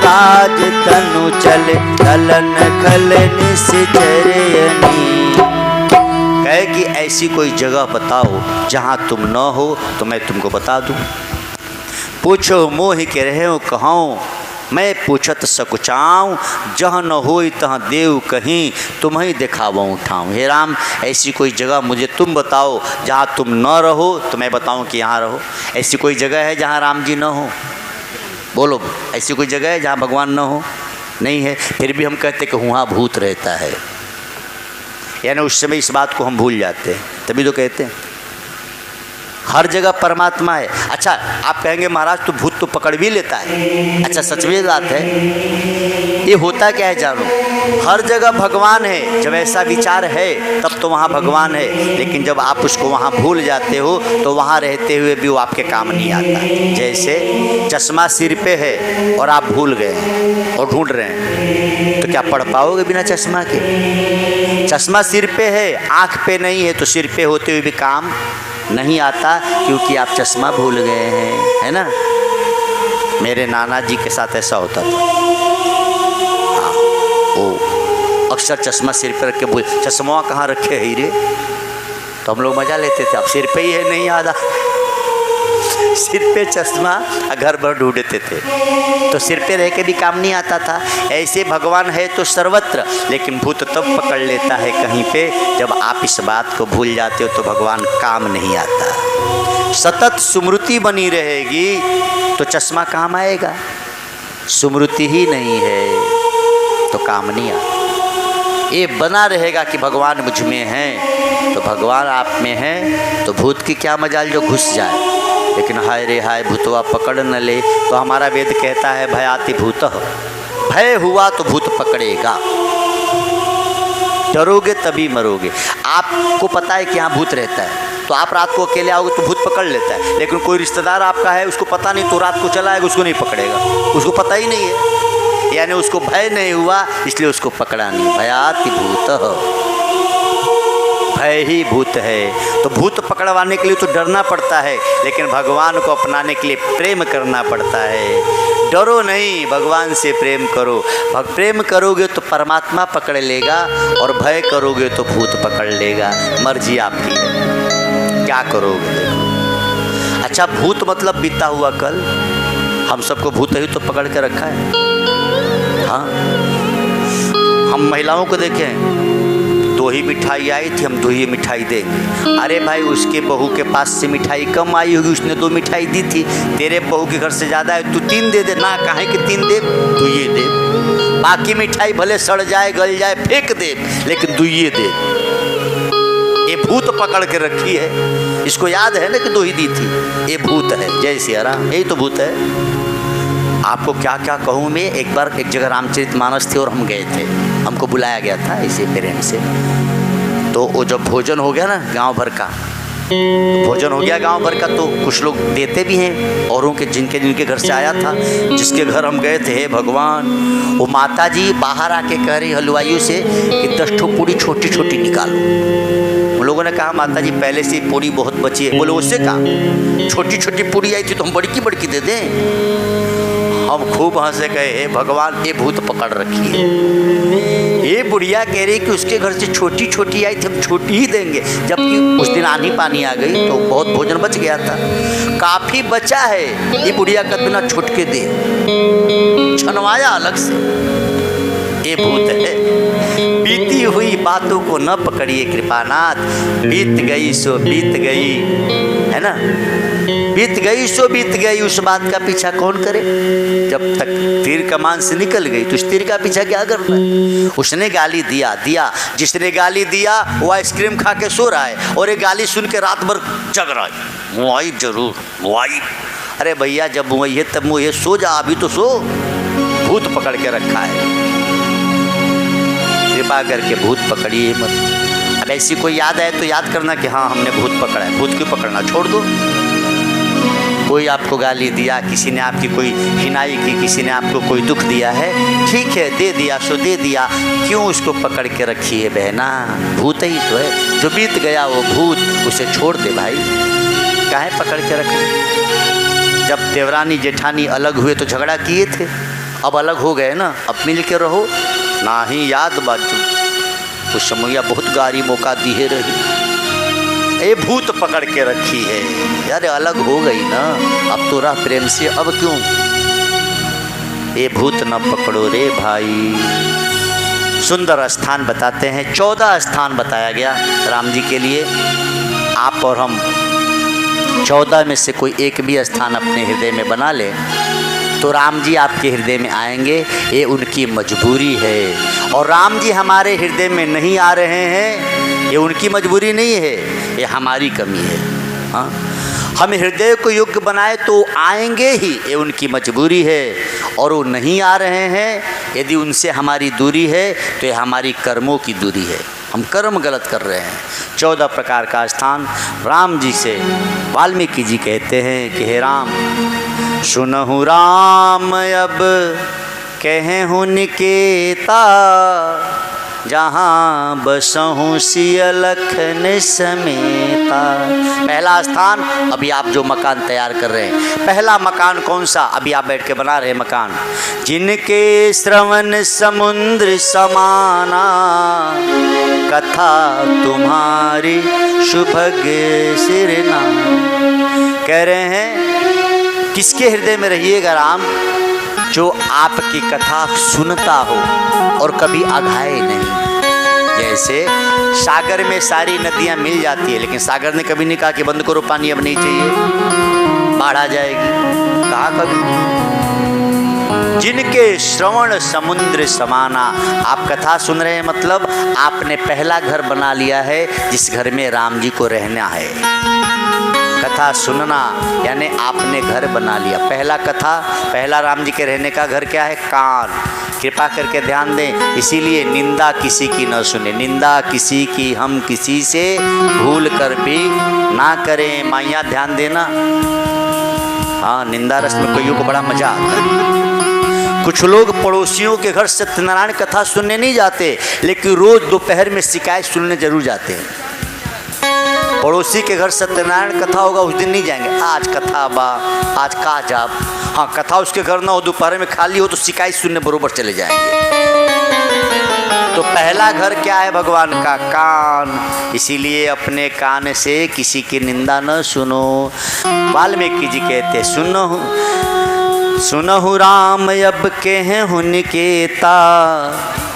राज तनु चले चलन खलन निश्चरयनि। कहे कि ऐसी कोई जगह बताओ जहाँ तुम न हो तो मैं तुमको बता दूँ। पूछो मोहि के रहे कहूँ, मैं पूछत सकुचाऊँ, जहाँ न होई तहाँ देव कहीं, तुम्हें दिखावऊँ ठाऊँ। हे राम, ऐसी कोई जगह मुझे तुम बताओ जहाँ तुम न रहो तो मैं बताऊँ कि यहाँ रहो। ऐसी कोई जगह है जहाँ राम जी न हो? बोलो, ऐसी कोई जगह है जहाँ भगवान न हो? नहीं है। फिर भी हम कहते कि वहाँ भूत रहता है, यानी उस समय इस बात को हम भूल जाते हैं, तभी तो कहते हैं हर जगह परमात्मा है। अच्छा, आप कहेंगे महाराज तो भूत तो पकड़ भी लेता है। अच्छा, सच में बात है। ये होता क्या है जानो, हर जगह भगवान है। जब ऐसा विचार है तब तो वहाँ भगवान है, लेकिन जब आप उसको वहाँ भूल जाते हो तो वहाँ रहते हुए भी वो आपके काम नहीं आता। जैसे चश्मा सिर पे है और आप भूल गए और ढूंढ रहे हैं, तो क्या पढ़ पाओगे बिना चश्मा के? चश्मा सिर पे है, आँख पे नहीं है, तो सिर पे होते हुए भी काम नहीं आता, क्योंकि आप चश्मा भूल गए हैं, है ना। मेरे नाना जी के साथ ऐसा होता था। हाँ, वो अक्सर चश्मा सिर पे रख के भूल, चश्मा कहाँ रखे है रे, तो हम लोग मजा लेते थे। अब सिर पे ही है, नहीं याद, सिर पे चश्मा घर भर ढूंढते थे, तो सिर पे रह के भी काम नहीं आता था। ऐसे भगवान है तो सर्वत्र, लेकिन भूत तब पकड़ लेता है कहीं पे जब आप इस बात को भूल जाते हो, तो भगवान काम नहीं आता। सतत स्मृति बनी रहेगी तो चश्मा काम आएगा, स्मृति ही नहीं है तो काम नहीं आता। ये बना रहेगा कि भगवान मुझ में हैं, तो भगवान आप में हैं, तो भूत की क्या मजाल जो घुस जाए। लेकिन हाय रे हाय, भूतवा पकड़ न ले, तो हमारा वेद कहता है भयाति भूत, भय हुआ तो भूत पकड़ेगा। डरोगे तभी मरोगे। आपको पता है कि यहाँ भूत रहता है, तो आप रात को अकेले आओगे तो भूत पकड़ लेता है। लेकिन कोई रिश्तेदार आपका है, उसको पता नहीं, तो रात को चला आएगा, उसको नहीं पकड़ेगा, उसको पता ही नहीं है, यानी उसको भय नहीं हुआ, इसलिए उसको पकड़ा नहीं। भयाति भूत, भय ही भूत है। तो भूत पकड़वाने के लिए तो डरना पड़ता है, लेकिन भगवान को अपनाने के लिए प्रेम करना पड़ता है। डरो नहीं, भगवान से प्रेम करो। प्रेम करोगे तो परमात्मा पकड़ लेगा, और भय करोगे तो भूत पकड़ लेगा। मर्जी आपकी है, क्या करोगे। अच्छा, भूत मतलब बीता हुआ कल, हम सबको भूत ही तो पकड़ के रखा है। हाँ, हम महिलाओं को देखें, 2 ही मिठाई आई थी, हम 2 ही मिठाई देंगे। अरे भाई, उसके बहू के पास से मिठाई कम आई होगी, उसने 2 मिठाई दी थी, तेरे बहू के घर से ज़्यादा है, तू 3 दे दे ना। काहे कि 3 दे, तू ये दे, बाकी मिठाई भले सड़ जाए गल जाए फेंक दे, लेकिन तू ये दे। ये भूत पकड़ के रखी है, इसको याद है ना कि 2 ही दी थी। ये भूत है, जय सिया राम, यही तो भूत है। आपको क्या क्या कहूँ मैं। एक बार एक जगह रामचरितमानस थे और हम गए थे, हमको बुलाया गया था इसी प्रेम से। तो वो जब भोजन हो गया ना गांव भर का, तो भोजन हो गया गांव भर का, तो कुछ लोग देते भी हैं औरों के, जिनके घर से आया था, जिसके घर हम गए थे। हे भगवान, वो माता जी बाहर आके कह रही हलवाइयों से कि 10 ठो पूड़ी छोटी छोटी निकालो। उन लोगों ने कहा माता जी पहले से पूड़ी बहुत बची है। बोले उससे कहा छोटी छोटी पूड़ी आई थी तो हम बड़की बड़की दे दें। हम खूब हंसे, कहे हे भगवान, ये भूत पकड़ रखी है। ये बुढ़िया कह रही कि उसके घर से छोटी छोटी आई थी, हम छोटी ही देंगे, जबकि उस दिन आंधी पानी आ गई तो बहुत भोजन बच गया था, काफी बचा है। ये बुढ़िया का बिना छुटके दे, छनवाया अलग से। ये भूत है। बीती हुई बातों को न पकड़िए कृपानाथ, बीत गई सो बीत गई, है ना, बीत गई सो बीत गई, उस बात का पीछा कौन करे। जब तक तीर कमान से निकल गई तो उस तीर का पीछा क्या करना है। उसने गाली दिया, जिसने गाली दिया वो आइसक्रीम खा के सो रहा है और ये गाली सुन के रात भर जग रहा है। मुआई जरूर मुआई। अरे भैया जब मुआई है तब मुझे सो जा, अभी तो सो। भूत पकड़ के रखा है, कृपा करके भूत पकड़िए मत। अब ऐसी कोई याद आए तो याद करना कि हाँ हमने भूत पकड़ा है। भूत क्यों पकड़ना, छोड़ दो। कोई आपको गाली दिया, किसी ने आपकी कोई हिनाई की, किसी ने आपको कोई दुख दिया है, ठीक है दे दिया सो दे दिया, क्यों उसको पकड़ के रखी है बहना। भूत ही तो है, जो बीत गया वो भूत, उसे छोड़ दे भाई, काहे पकड़ के रखे। जब देवरानी जेठानी अलग हुए तो झगड़ा किए थे, अब अलग हो गए ना, अब मिल के रहो ना ही याद बाजू। कुछ समैया बहुत गारी मौका दिए रही, ये भूत पकड़ के रखी है। यार अलग हो गई ना, अब तो रह प्रेम से, अब क्यों। ये भूत न पकड़ो रे भाई। सुंदर स्थान बताते हैं, 14 स्थान बताया गया राम जी के लिए। आप और हम 14 में से कोई एक भी स्थान अपने हृदय में बना ले तो राम जी आपके हृदय में आएंगे। ये उनकी मजबूरी है। और राम जी हमारे हृदय में नहीं आ रहे हैं, ये उनकी मजबूरी नहीं है, ये हमारी कमी है। हाँ, हम हृदय को योग्य बनाए तो आएंगे ही, ये उनकी मजबूरी है। और वो नहीं आ रहे हैं, यदि उनसे हमारी दूरी है तो ये हमारी कर्मों की दूरी है, हम कर्म गलत कर रहे हैं। 14 प्रकार का स्थान राम जी से वाल्मीकि जी कहते हैं कि हे राम सुनहु राम अब कहूँ निकेता, जहाँ बसहूँ सिय लखन समेता। पहला स्थान, अभी आप जो मकान तैयार कर रहे हैं, पहला मकान कौन सा, अभी आप बैठ के बना रहे हैं मकान। जिनके श्रवण समुद्र समाना, कथा तुम्हारी सुभग सिरना। कह रहे हैं किसके हृदय में रहिएगा राम, जो आपकी कथा सुनता हो और कभी अघाए नहीं। जैसे सागर में सारी नदियां मिल जाती है, लेकिन सागर ने कभी नहीं कहा कि बंद करो पानी अब नहीं चाहिए, बाढ़ आ जाएगी, कहा कभी। जिनके श्रवण समुद्र समाना, आप कथा सुन रहे हैं मतलब आपने पहला घर बना लिया है जिस घर में राम जी को रहना है। कथा सुनना यानी आपने घर बना लिया। पहला कथा, पहला राम जी के रहने का घर क्या है, कान। कृपा करके ध्यान दें, इसीलिए निंदा किसी की न सुने, निंदा किसी की हम किसी से भूल कर भी ना करें। माइया ध्यान देना, हाँ निंदा रस में कईयों को बड़ा मजा आता है। कुछ लोग पड़ोसियों के घर सत्यनारायण कथा सुनने नहीं जाते, लेकिन रोज दोपहर में शिकायत सुनने जरूर जाते हैं। पड़ोसी के घर सत्यनारायण कथा होगा उस दिन नहीं जाएंगे, आज कथा बा आज का जाब। हाँ कथा उसके घर ना हो, दोपहर में खाली हो तो शिकायत सुनने बरोबर चले जाएंगे। तो पहला घर क्या है भगवान का, कान। इसीलिए अपने कान से किसी की निंदा न सुनो। वाल्मीकि जी कहते सुनहु राम अब कहूँ निकेता,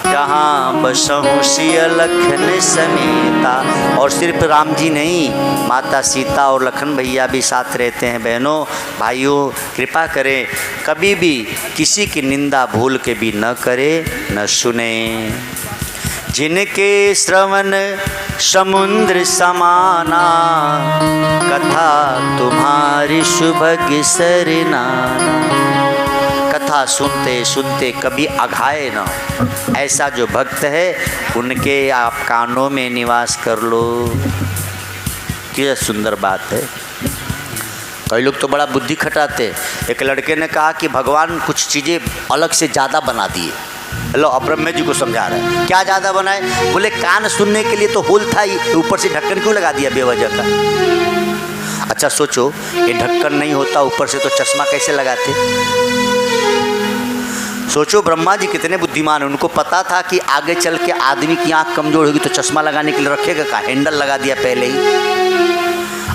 जहाँ बसहूँ सिय लखन समेता। और सिर्फ राम जी नहीं, माता सीता और लखन भैया भी साथ रहते हैं। बहनों भाइयों कृपा करें, कभी भी किसी की निंदा भूल के भी न करे न सुने। जिनके श्रवण समुद्र समाना, कथा तुम्हारी सुभग सरना। कथा सुनते सुनते कभी अघाए ना, ऐसा जो भक्त है उनके आप कानों में निवास कर लो। क्या सुंदर बात है। कई लोग तो बड़ा बुद्धि खटाते। एक लड़के ने कहा कि भगवान कुछ चीज़ें अलग से ज़्यादा बना दिए। लो अब ब्रह्मा जी को समझा रहा है, क्या ज़्यादा बनाए। बोले कान सुनने के लिए तो होल था ही, ऊपर से ढक्कन क्यों लगा दिया बेवजह का। अच्छा सोचो, ये ढक्कन नहीं होता ऊपर से तो चश्मा कैसे लगाते। सोचो ब्रह्मा जी कितने बुद्धिमान हैं, उनको पता था कि आगे चल के आदमी की आंख कमजोर होगी तो चश्मा लगाने के लिए रखेगा का, हैंडल लगा दिया पहले ही।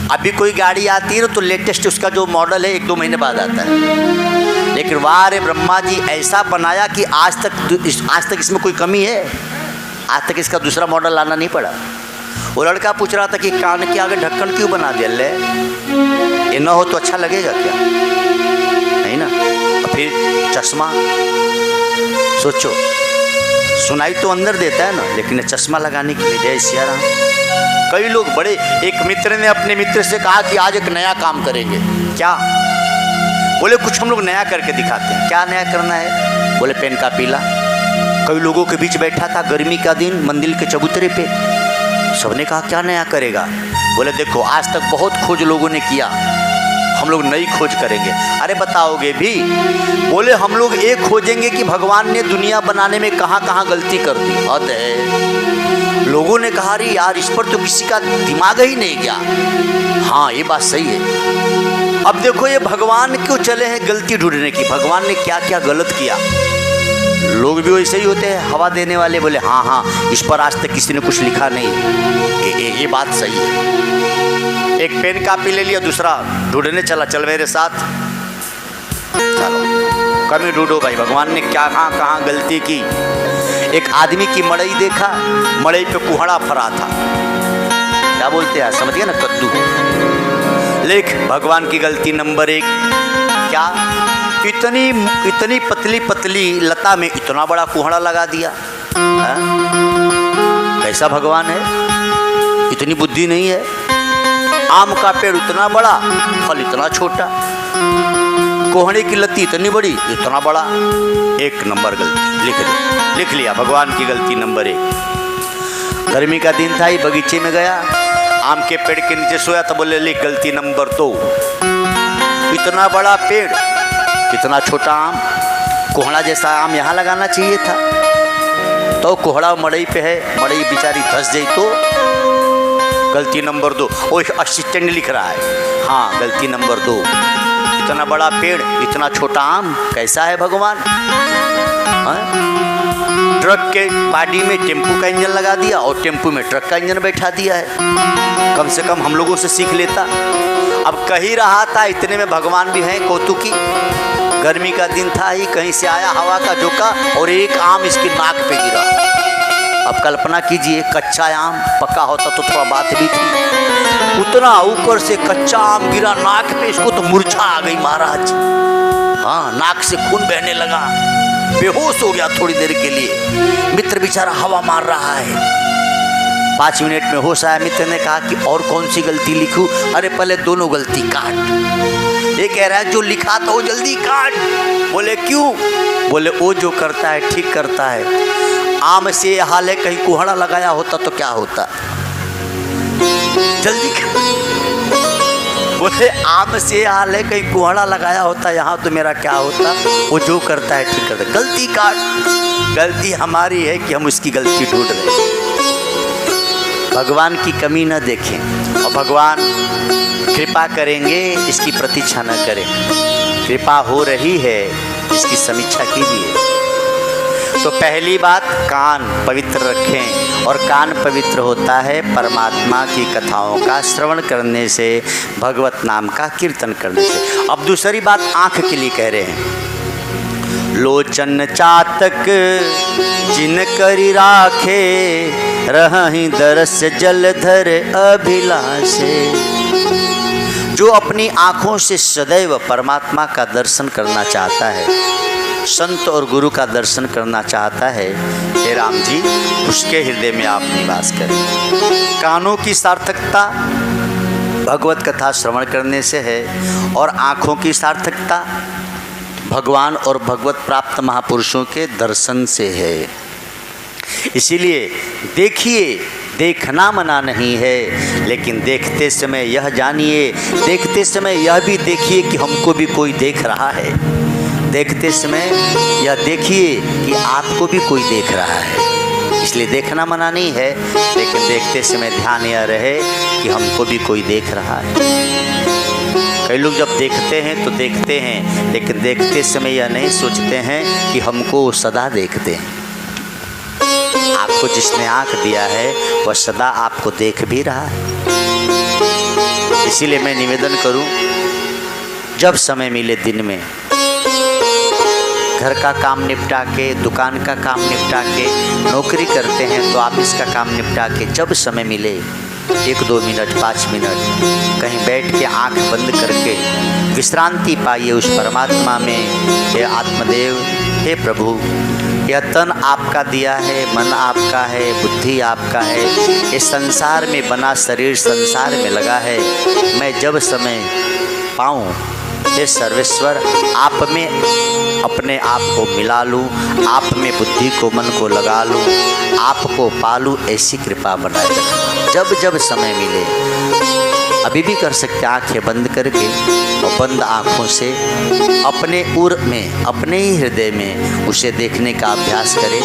अभी कोई गाड़ी आती है तो लेटेस्ट उसका जो मॉडल है 1-2 महीने बाद आता है, लेकिन वाह रे ब्रह्मा जी ऐसा बनाया कि आज तक इसमें कोई कमी है, आज तक इसका दूसरा मॉडल लाना नहीं पड़ा। वो लड़का पूछ रहा था कि कान के आगे ढक्कन क्यों बना दिया, ले ये ना हो तो अच्छा लगेगा क्या, नहीं ना। और फिर चश्मा, सोचो सुनाई तो अंदर देता है ना, लेकिन चश्मा लगाने के लिए जय सिया राम। कई लोग बड़े, एक मित्र ने अपने मित्र से कहा कि आज एक नया काम करेंगे। क्या? बोले कुछ हम लोग नया करके दिखाते हैं। क्या नया करना है? बोले पेन का पीला। कई लोगों के बीच बैठा था, गर्मी का दिन, मंदिर के चबूतरे पे। सबने कहा क्या नया करेगा? बोले देखो आज तक बहुत खोज लोगों ने किया, हम लोग नई खोज करेंगे। अरे बताओगे भी? बोले हम लोग एक खोजेंगे कि भगवान ने दुनिया बनाने में कहाँ कहाँ गलती कर दी। हद है। लोगों ने कहा अरे यार इस पर तो किसी का दिमाग ही नहीं गया। हाँ ये बात सही है। अब देखो ये भगवान क्यों चले हैं गलती ढूंढने की, भगवान ने क्या क्या गलत किया। लोग भी वैसे ही होते हैं, हवा देने वाले। बोले हाँ हाँ इस पर आज तक किसी ने कुछ लिखा नहीं, ये बात सही है। एक पेन कापी ले लिया, दूसरा ढूंढने चला, चल मेरे साथ चलो। कमी ढूंढो भाई, भगवान ने क्या कहाँ कहाँ गलती की। एक आदमी की मड़ई देखा, मड़ई पे कुहड़ा फरा था, क्या बोलते हैं समझिए ना, कद्दू। लेख भगवान की गलती नंबर 1 क्या, इतनी पतली पतली लता में इतना बड़ा कुहड़ा लगा दिया। कैसा भगवान है, इतनी बुद्धि नहीं है। आम का पेड़ इतना बड़ा, फल इतना छोटा, कोहड़े की लत्ती इतनी बड़ी, इतना बड़ा। 1 नंबर गलती लिख लिया, भगवान की गलती नंबर 1। गर्मी का दिन था, ही बगीचे में गया, आम के पेड़ के नीचे सोया तो बोले लिख गलती नंबर 2। इतना बड़ा पेड़, कितना छोटा आम, कोहड़ा जैसा आम यहाँ लगाना चाहिए था, तो कोहड़ा मड़ई पे है, मड़ई बेचारी धंस गई तो गलती नंबर 2। वो असिस्टेंट लिख रहा है, हाँ गलती नंबर 2। इतना बड़ा पेड़, इतना छोटा आम, कैसा है भगवान। ट्रक के बॉडी में टेम्पू का इंजन लगा दिया और टेम्पू में ट्रक का इंजन बैठा दिया है। कम से कम हम लोगों से सीख लेता। अब कही रहा था, इतने में भगवान भी हैं कौतुकी। गर्मी का दिन था, ही कहीं से आया हवा का झोंका और एक आम इसकी नाक पे गिरा। अब कल्पना कीजिए, कच्चा आम, पका होता तो थोड़ा बात भी थी, उतना ऊपर से कच्चा आम गिरा नाक पे, इसको तो मूर्छा आ गई महाराज। हाँ नाक से खून बहने लगा, बेहोश हो गया थोड़ी देर के लिए। मित्र बेचारा हवा मार रहा है। 5 मिनट में होश आया। मित्र ने कहा कि और कौन सी गलती लिखूं? अरे पहले दोनों गलती काट। ये कह रहा है जो लिखा था वो जल्दी काट। बोले क्यों? बोले वो जो करता है ठीक करता है। आम से ये हाल है, कहीं कुहड़ा लगाया होता तो क्या होता, जल्दी बोले आम से हाल है, कहीं कुहड़ा लगाया होता यहाँ तो मेरा क्या होता। वो जो करता है ठीक करता है। गलती काट। गलती हमारी है कि हम उसकी गलती ढूंढ रहे हैं। भगवान की कमी न देखें और भगवान कृपा करेंगे इसकी प्रतीक्षा न करें। कृपा हो रही है इसकी समीक्षा कीजिए। तो पहली बात, कान पवित्र रखें, और कान पवित्र होता है परमात्मा की कथाओं का श्रवण करने से, भगवत नाम का कीर्तन करने से। अब दूसरी बात आँख के लिए कह रहे हैं। लोचन चातक जिन करी राखे, रहहि दरस जलधर अभिलाषे। जो अपनी आँखों से सदैव परमात्मा का दर्शन करना चाहता है, संत और गुरु का दर्शन करना चाहता है, हे राम जी उसके हृदय में आप निवास करें। कानों की सार्थकता भगवत कथा श्रवण करने से है, और आँखों की सार्थकता भगवान और भगवत प्राप्त महापुरुषों के दर्शन से है। इसीलिए देखिए, देखना मना नहीं है, लेकिन देखते समय यह जानिए, देखते समय यह भी देखिए कि हमको भी कोई देख रहा है। देखते समय यह देखिए कि आपको भी कोई देख रहा है। इसलिए देखना मना नहीं है, लेकिन देखते समय ध्यान यह रहे कि हमको भी कोई देख रहा है। कई लोग जब देखते हैं तो देखते हैं, लेकिन देखते समय यह नहीं सोचते हैं कि हमको वो सदा देखते हैं। आपको जिसने आँख दिया है वह सदा आपको देख भी रहा है। इसीलिए मैं निवेदन करूं, जब समय मिले दिन में घर का काम निपटा के, दुकान का काम निपटा के, नौकरी करते हैं तो ऑफिस का काम निपटा के जब समय मिले 1-2 मिनट 5 मिनट कहीं बैठ के आंख बंद करके विश्रांति पाइए उस परमात्मा में। हे आत्मदेव, हे प्रभु, यह तन आपका दिया है, मन आपका है, बुद्धि आपका है, ये संसार में बना शरीर संसार में लगा है। मैं जब समय पाऊँ हे सर्वेश्वर आप में अपने आप को मिला लूँ, आप में बुद्धि को मन को लगा लूँ, आपको पालूँ, ऐसी कृपा बनाए रखना। जब जब समय मिले, अभी भी कर सकते आंखें बंद करके और बंद आँखों से अपने उर में, अपने ही हृदय में उसे देखने का अभ्यास करें।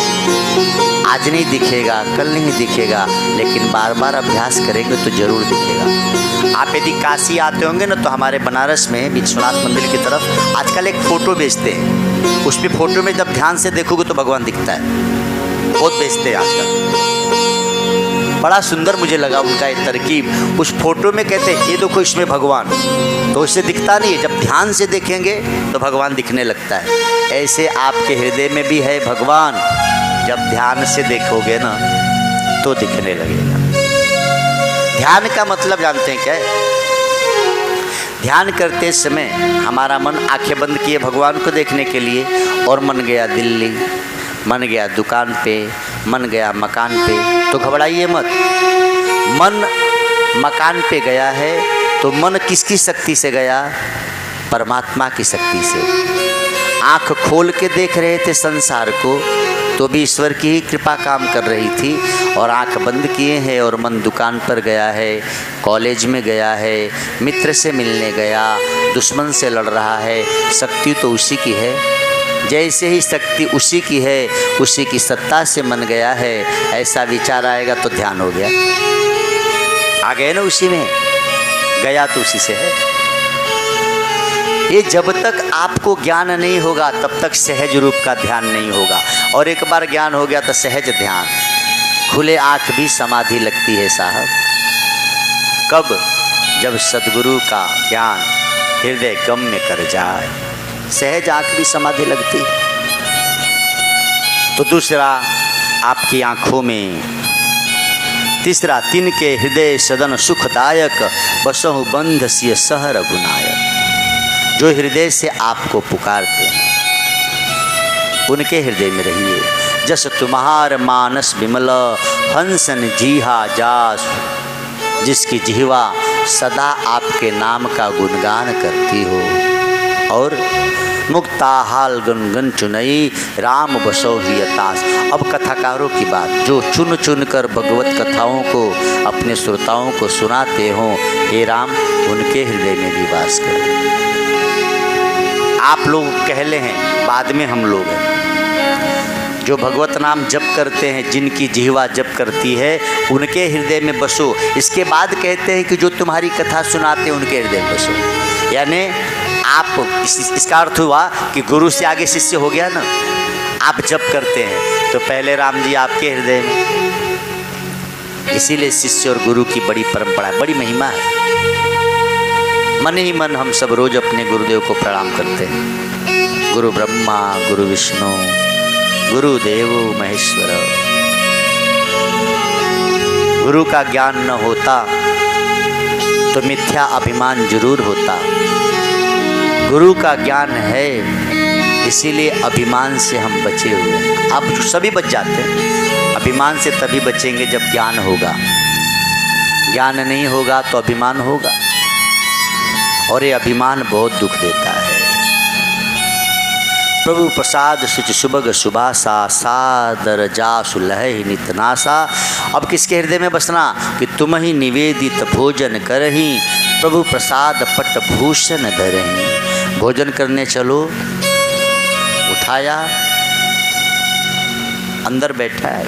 आज नहीं दिखेगा, कल नहीं दिखेगा, लेकिन बार बार अभ्यास करेंगे तो जरूर दिखेगा। आप यदि काशी आते होंगे ना तो हमारे बनारस में विश्वनाथ मंदिर की तरफ आजकल एक फ़ोटो बेचते हैं। उस पर फ़ोटो में जब ध्यान से देखोगे तो भगवान दिखता है, बहुत बेचते हैं आजकल। बड़ा सुंदर मुझे लगा उनका ये तरकीब। उस फोटो में कहते हैं ये देखो इसमें भगवान, तो उससे दिखता नहीं है, जब ध्यान से देखेंगे तो भगवान दिखने लगता है। ऐसे आपके हृदय में भी है भगवान, जब ध्यान से देखोगे ना तो दिखने लगेगा। ध्यान का मतलब जानते हैं क्या है? ध्यान करते समय हमारा मन आंखें बंद किए भगवान को देखने के लिए, और मन गया दिल्ली, मन गया दुकान पे, मन गया मकान पे, तो घबराइए मत। मन मकान पे गया है तो मन किसकी शक्ति से गया? परमात्मा की शक्ति से। आँख खोल के देख रहे थे संसार को तो भी ईश्वर की ही कृपा काम कर रही थी, और आंख बंद किए हैं और मन दुकान पर गया है, कॉलेज में गया है, मित्र से मिलने गया, दुश्मन से लड़ रहा है, शक्ति तो उसी की है। जैसे ही शक्ति उसी की है, उसी की सत्ता से मन गया है, ऐसा विचार आएगा तो ध्यान हो गया। आ गए ना, उसी में गया तो उसी से है। ये जब तक आपको ज्ञान नहीं होगा तब तक सहज रूप का ध्यान नहीं होगा, और एक बार ज्ञान हो गया तो सहज ध्यान, खुले आँख भी समाधि लगती है साहब। कब? जब सद्गुरु का ज्ञान हृदय गम्य कर जाए, सहज आँख भी समाधि लगती। तो दूसरा आपकी आँखों में, तीसरा तिनके हृदय सदन सुखदायक, बसहु बंध सिय सह रघुनायक। जो हृदय से आपको पुकारते हैं उनके हृदय में रहिए। जस तुम्हार मानस विमल हंसन जीहा जास, जिसकी जिह्वा सदा आपके नाम का गुणगान करती हो, और मुक्ता हाल गुनगुन चुनई राम बसो ही यतास। अब कथाकारों की बात, जो चुन चुन कर भगवत कथाओं को अपने श्रोताओं को सुनाते हो, हे राम उनके हृदय में भी वास करो। आप लोग कहले हैं, बाद में हम लोग हैं। जो भगवत नाम जप करते हैं, जिनकी जिह्वा जप करती है, उनके हृदय में बसो। इसके बाद कहते हैं कि जो तुम्हारी कथा सुनाते हैं उनके हृदय में बसो। यानी आप, इसका अर्थ हुआ कि गुरु से आगे शिष्य हो गया ना। आप जप करते हैं तो पहले राम जी आपके हृदय में। इसीलिए शिष्य और गुरु की बड़ी परंपरा है, बड़ी महिमा है। मन ही मन हम सब रोज अपने गुरुदेव को प्रणाम करते हैं। गुरु ब्रह्मा गुरु विष्णु गुरुदेव महेश्वर। गुरु का ज्ञान न होता तो मिथ्या अभिमान जरूर होता। गुरु का ज्ञान है, इसीलिए अभिमान से हम बचे हुए हैं। आप सभी बच जाते हैं। अभिमान से तभी बचेंगे जब ज्ञान होगा। ज्ञान नहीं होगा तो अभिमान होगा, और ये अभिमान बहुत दुख देता है। प्रभु प्रसाद सुच सुबग सुभासा, सादर जासु लहहि नितनासा। अब किसके हृदय में बसना? कि तुम ही निवेदित भोजन करही, प्रभु प्रसाद पट भूषण धरही। भोजन करने चलो, उठाया, अंदर बैठा है।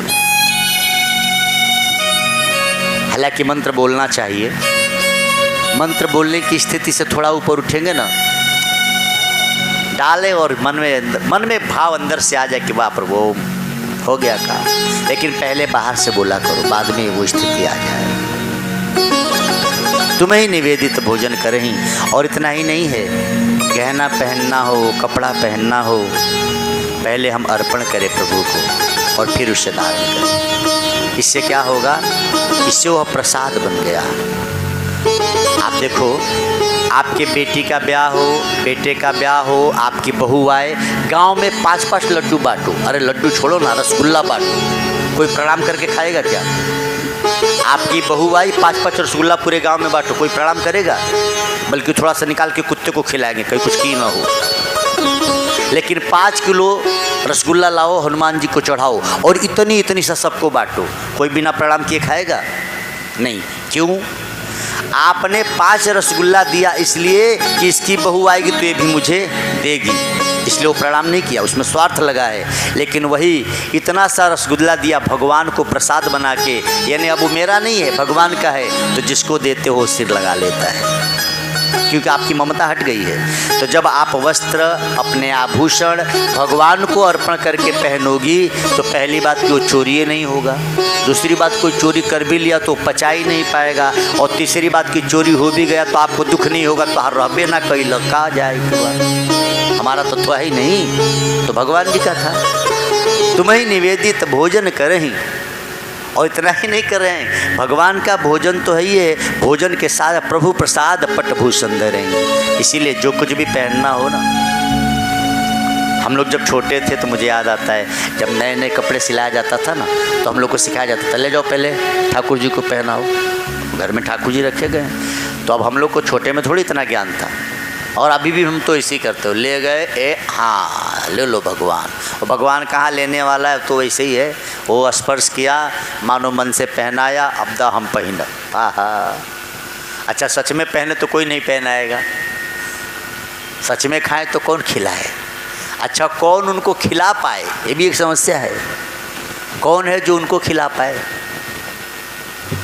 हालांकि मंत्र बोलना चाहिए, मंत्र बोलने की स्थिति से थोड़ा ऊपर उठेंगे ना, डाले और मन में भाव अंदर से आ जाए कि वाह प्रभु हो गया काम। लेकिन पहले बाहर से बोला करो, बाद में वो स्थिति आ जाए। तुम्हें ही निवेदित भोजन करें। और इतना ही नहीं है, गहना पहनना हो, कपड़ा पहनना हो, पहले हम अर्पण करें प्रभु को और फिर उसे दान करें। इससे क्या होगा? इससे वह प्रसाद बन गया। आप देखो, आपके बेटी का ब्याह हो, बेटे का ब्याह हो, आपकी बहू आए, गांव में 5-5 लड्डू बांटो। अरे लड्डू छोड़ो ना, रसगुल्ला बांटो। कोई प्रणाम करके खाएगा क्या? आपकी बहू आई, 5-5 रसगुल्ला पूरे गांव में बांटो, कोई प्रणाम करेगा? बल्कि थोड़ा सा निकाल के कुत्ते को खिलाएंगे, कहीं कुछ की ना हो। लेकिन 5 किलो रसगुल्ला लाओ, हनुमान जी को चढ़ाओ और इतनी सा सबको बांटो। कोई बिना प्रणाम किए खाएगा? नहीं। क्यों? आपने 5 रसगुल्ला दिया इसलिए कि इसकी बहू आएगी तो ये भी मुझे देगी, इसलिए वो प्रणाम नहीं किया, उसमें स्वार्थ लगा है। लेकिन वही इतना सा रसगुल्ला दिया भगवान को प्रसाद बना के, यानी अब वो मेरा नहीं है, भगवान का है, तो जिसको देते हो सिर लगा लेता है, क्योंकि आपकी ममता हट गई है। तो जब आप वस्त्र, अपने आभूषण भगवान को अर्पण करके पहनोगी तो पहली बात कि वो चोरी नहीं होगा, दूसरी बात कोई चोरी कर भी लिया तो पचा ही नहीं पाएगा, और तीसरी बात कि चोरी हो भी गया तो आपको दुख नहीं होगा, तो रहबे ना कहीं लगा जाए, हमारा तो था ही नहीं, तो भगवान जी का था। तुम्हें निवेदित भोजन करें। और इतना ही नहीं कर रहे हैं, भगवान का भोजन तो है ही है, भोजन के साथ प्रभु प्रसाद पटभूषण धरेंगे। इसीलिए जो कुछ भी पहनना हो ना, हम लोग जब छोटे थे तो मुझे याद आता है, जब नए नए कपड़े सिलाया जाता था ना, तो हम लोग को सिखाया जाता था, ले जाओ पहले ठाकुर जी को पहनाओ। घर में ठाकुर जी रखे गए, तो अब हम लोग को छोटे में थोड़ी इतना ज्ञान था, और अभी भी हम तो इसी करते हो, ले गए हाँ ले लो भगवान। और भगवान कहाँ लेने वाला है, तो वैसे ही है, वो स्पर्श किया, मानो मन से पहनाया, अब दा हम पहन। आहा, अच्छा सच में पहने तो कोई नहीं पहनाएगा, सच में खाए तो कौन खिलाए? अच्छा कौन उनको खिला पाए, ये भी एक समस्या है, कौन है जो उनको खिला पाए?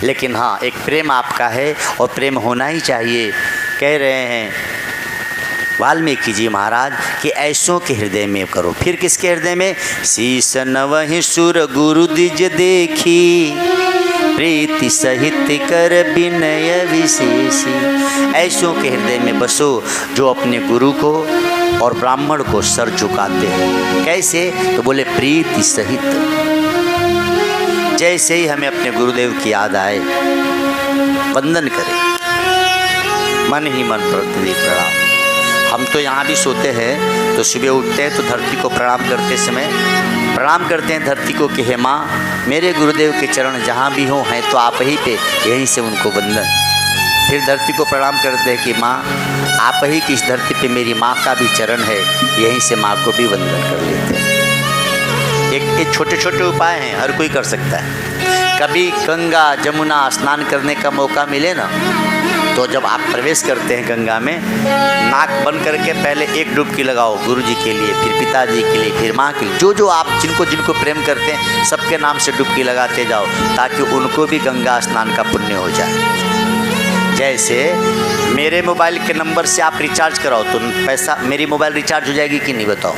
लेकिन हाँ, एक प्रेम आपका है और प्रेम होना ही चाहिए। कह रहे हैं वाल्मीकि जी महाराज कि ऐसों के हृदय में करो। फिर किसके हृदय में? शीस नवहि सुर गुरु द्विज देखी, प्रीति सहित कर विनय विशेषी। ऐसों के हृदय में बसो जो अपने गुरु को और ब्राह्मण को सर झुकाते हैं। कैसे? तो बोले प्रीति सहित, जैसे ही हमें अपने गुरुदेव की याद आए वंदन करें, मन ही मन प्रति प्रणाम। हम तो यहाँ भी सोते हैं तो सुबह उठते हैं तो धरती को प्रणाम करते समय प्रणाम करते हैं धरती को कि हे माँ, मेरे गुरुदेव के चरण जहाँ भी हों हैं तो आप ही पे, यहीं से उनको वंदन। फिर धरती को प्रणाम करते हैं कि माँ, आप ही की इस धरती पे मेरी माँ का भी चरण है, यहीं से माँ को भी वंदन कर लेते हैं। एक छोटे छोटे उपाय हैं, हर कोई कर सकता है। कभी गंगा जमुना स्नान करने का मौका मिले ना, तो जब आप प्रवेश करते हैं गंगा में, नाक बंद करके पहले एक डुबकी लगाओ, गुरु जी के लिए, फिर पिताजी के लिए, फिर माँ के लिए, जो आप जिनको प्रेम करते हैं सबके नाम से डुबकी लगाते जाओ, ताकि उनको भी गंगा स्नान का पुण्य हो जाए। जैसे मेरे मोबाइल के नंबर से आप रिचार्ज कराओ तो पैसा, मेरी मोबाइल रिचार्ज हो जाएगी कि नहीं बताओ?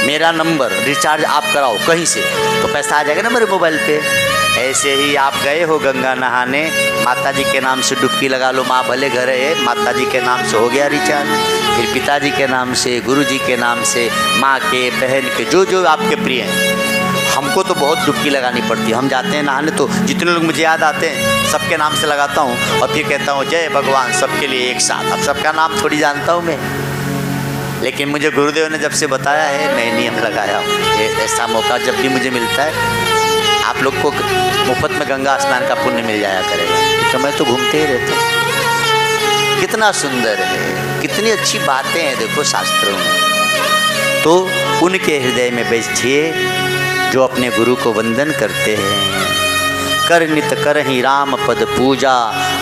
मेरा नंबर रिचार्ज आप कराओ कहीं से तो पैसा आ जाएगा ना मेरे मोबाइल पे। ऐसे ही आप गए हो गंगा नहाने, माता जी के नाम से डुबकी लगा लो, माँ भले घर है, माता जी के नाम से हो गया रिचार्ज, फिर पिताजी के नाम से, गुरु जी के नाम से, माँ के, बहन के, जो जो आपके प्रिय हैं। हमको तो बहुत डुबकी लगानी पड़ती है, हम जाते हैं नहाने तो जितने लोग मुझे याद आते हैं सबके नाम से लगाता हूँ और फिर कहता हूँ जय भगवान सबके लिए एक साथ। अब सबका नाम थोड़ी जानता हूँ मैं, लेकिन मुझे गुरुदेव ने जब से बताया है मैं नियम लगाया हूँ। ऐसा मौका जब भी मुझे मिलता है, आप लोग को मुफ्त में गंगा स्नान का पुण्य मिल जाया करेगा, क्योंकि मैं तो घूमते ही रहता हूँ। कितना सुंदर है, कितनी अच्छी बातें हैं देखो शास्त्रों में। तो उनके हृदय में बैठिए जो अपने गुरु को वंदन करते हैं, कर नित करहि राम पद पूजा,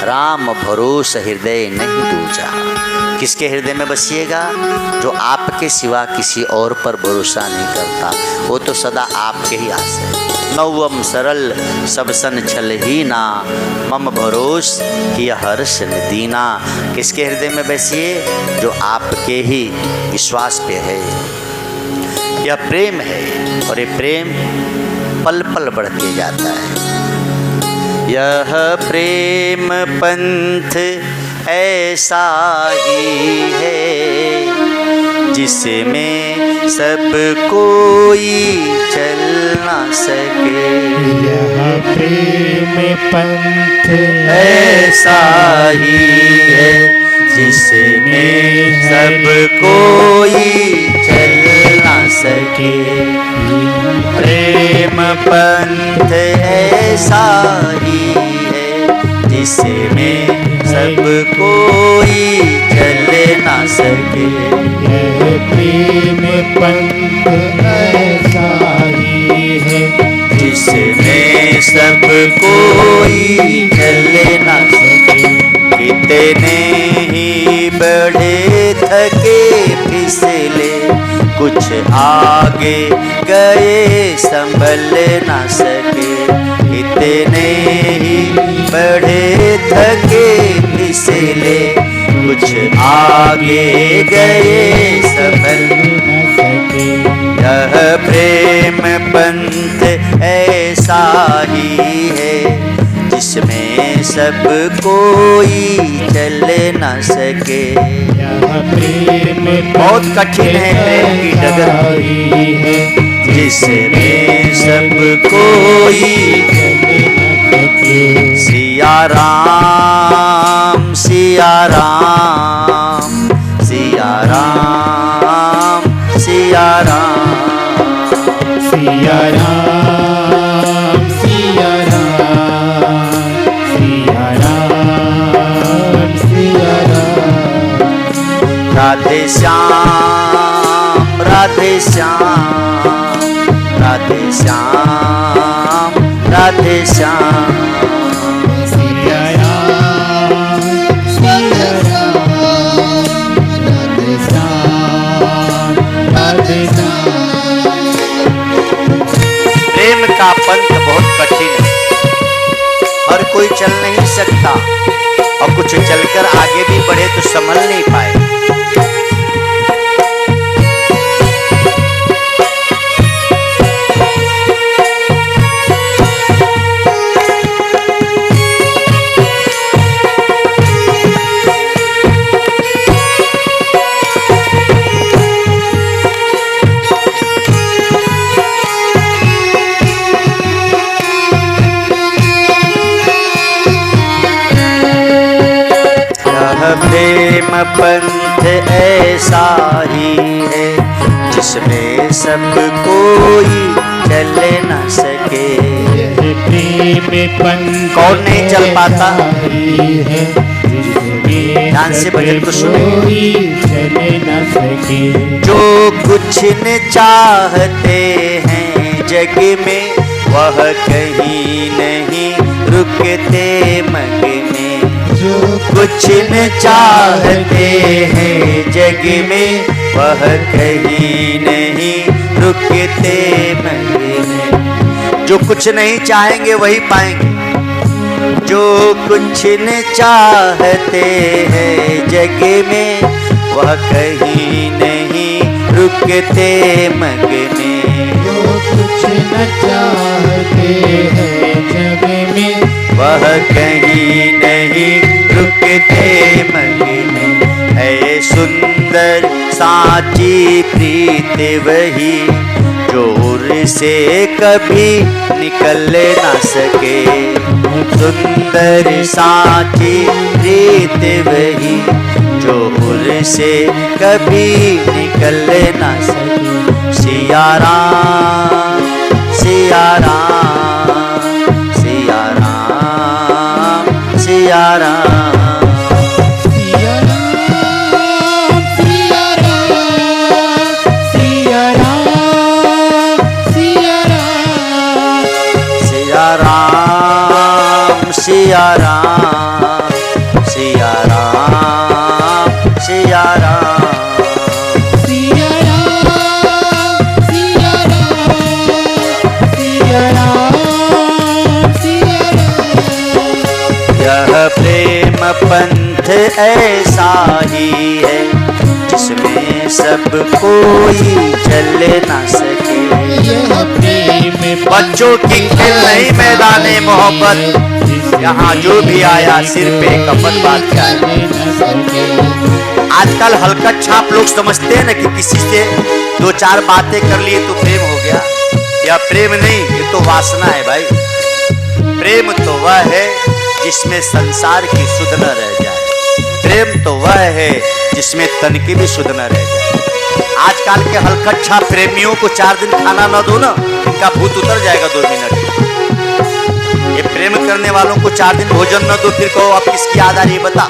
राम भरोस हृदय नहीं दूजा। किसके हृदय में बसिएगा? जो आपके सिवा किसी और पर भरोसा नहीं करता, वो तो सदा आपके ही आस है। नौवम सरल सब सन छल ही ना, मम भरोस ही हर्ष दीना। किसके हृदय में बैसिए? जो आपके ही विश्वास पे है। यह प्रेम है और ये प्रेम पल पल बढ़ते जाता है। यह प्रेम पंथ ऐसा ही है, जिसमें सब कोई चल ना सके। यह प्रेम पंथ ऐसा ही है, जिसमें सब कोई चल ना सके। प्रेम पंथ ऐसा ही है, जिसमें सब कोई चल ना सके। यह प्रेम पंथ ऐसा ही है, जिसमें सब कोई चल ना सके। कितने ही बढ़े थके फिसले, कुछ आगे गए संभल ना सके। कितने ही बढ़े थके फिसले, कुछ आगे गए संभल न सके। यह प्रेम पंथ ऐसा ही है, जिसमें सब कोई चल न सके। यह प्रेम बहुत कठिन है प्रेम की डगर, है, जिसमें सब कोई सिया राम सिया राम सिया राम सिया राम सिया राम सिया राम सिया राम सिया राम। राधे श्याम राधे श्याम राधे श्याम राधे श्याम। सिया राम सिया राम राधे श्याम राधे श्याम। प्रेम का पंथ बहुत कठिन है, हर कोई चल नहीं सकता, और कुछ चलकर आगे भी बढ़े तो संभल नहीं पाए। प्रेम पंथ ऐसा ही है, जिसमें सब कोई चल न सके। यह प्रेम पंथ कौन नहीं चल पाता? है, जिसमें ध्यान से भजन को सुने। कोई चल न सके। जो कुछ न चाहते हैं जग में, वह कहीं नहीं रुकते मग में। जो कुछ न चाहते हैं जग में, वह कहीं नहीं रुकते मग में। जो कुछ नहीं चाहेंगे वही पाएंगे। जो कुछ न चाहते हैं जग में, वह कहीं नहीं रुकते मग में। जो कुछ न चाहते हैं जग में, वह कहीं नहीं रुकते मग में। है सुंदर साची प्रीत वही, जोर से कभी निकल ना सके। सुंदर साची प्रीत वही, जोर से कभी निकल ना सके। सिया राम सिया राम सिया राम सिया राम। सिया राम सिया राम सिया राम सिया राम सिया राम पंथ ऐसा ही है जिसमें सब कोई चल ना सके। यह प्रेम बच्चों की खेल नहीं मैदाने मोहब्बत, यहाँ जो भी आया सिर पे कफन बात क्या है। आजकल हलकट छाप लोग समझते हैं ना कि किसी से दो चार बातें कर लिए तो प्रेम हो गया। यह प्रेम नहीं, ये तो वासना है भाई। प्रेम तो वह है जिसमें संसार की सुध न रह जाए। प्रेम तो वह है जिसमें तन की भी सुध न रह जाए। आजकल के हलकट छाप प्रेमियों को 4 दिन खाना न दो ना, इनका भूत उतर जाएगा 2 मिनट। ये प्रेम करने वालों को 4 दिन भोजन न दो, फिर कहो अब किसकी याद आ रही है बता,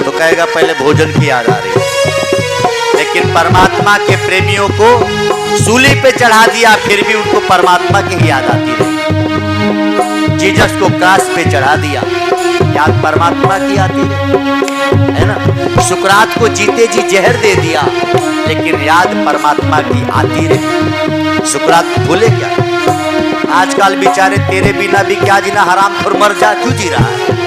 तो कहेगा पहले भोजन की याद आ रही है। लेकिन परमात्मा के प्रेमियों को सूली पे चढ़ा दिया, फिर भी उनको परमात्मा की याद आती रही। जीसस को क्रॉस पे चढ़ा दिया, याद परमात्मा की आती रही, है ना। सुकरात को जीते जी जहर दे दिया, लेकिन याद परमात्मा की आती रही। सुकरात भूले क्या? आजकल बेचारे तेरे बिना भी क्या जीना, हराम खोर मर जा, क्यों जी रहा है?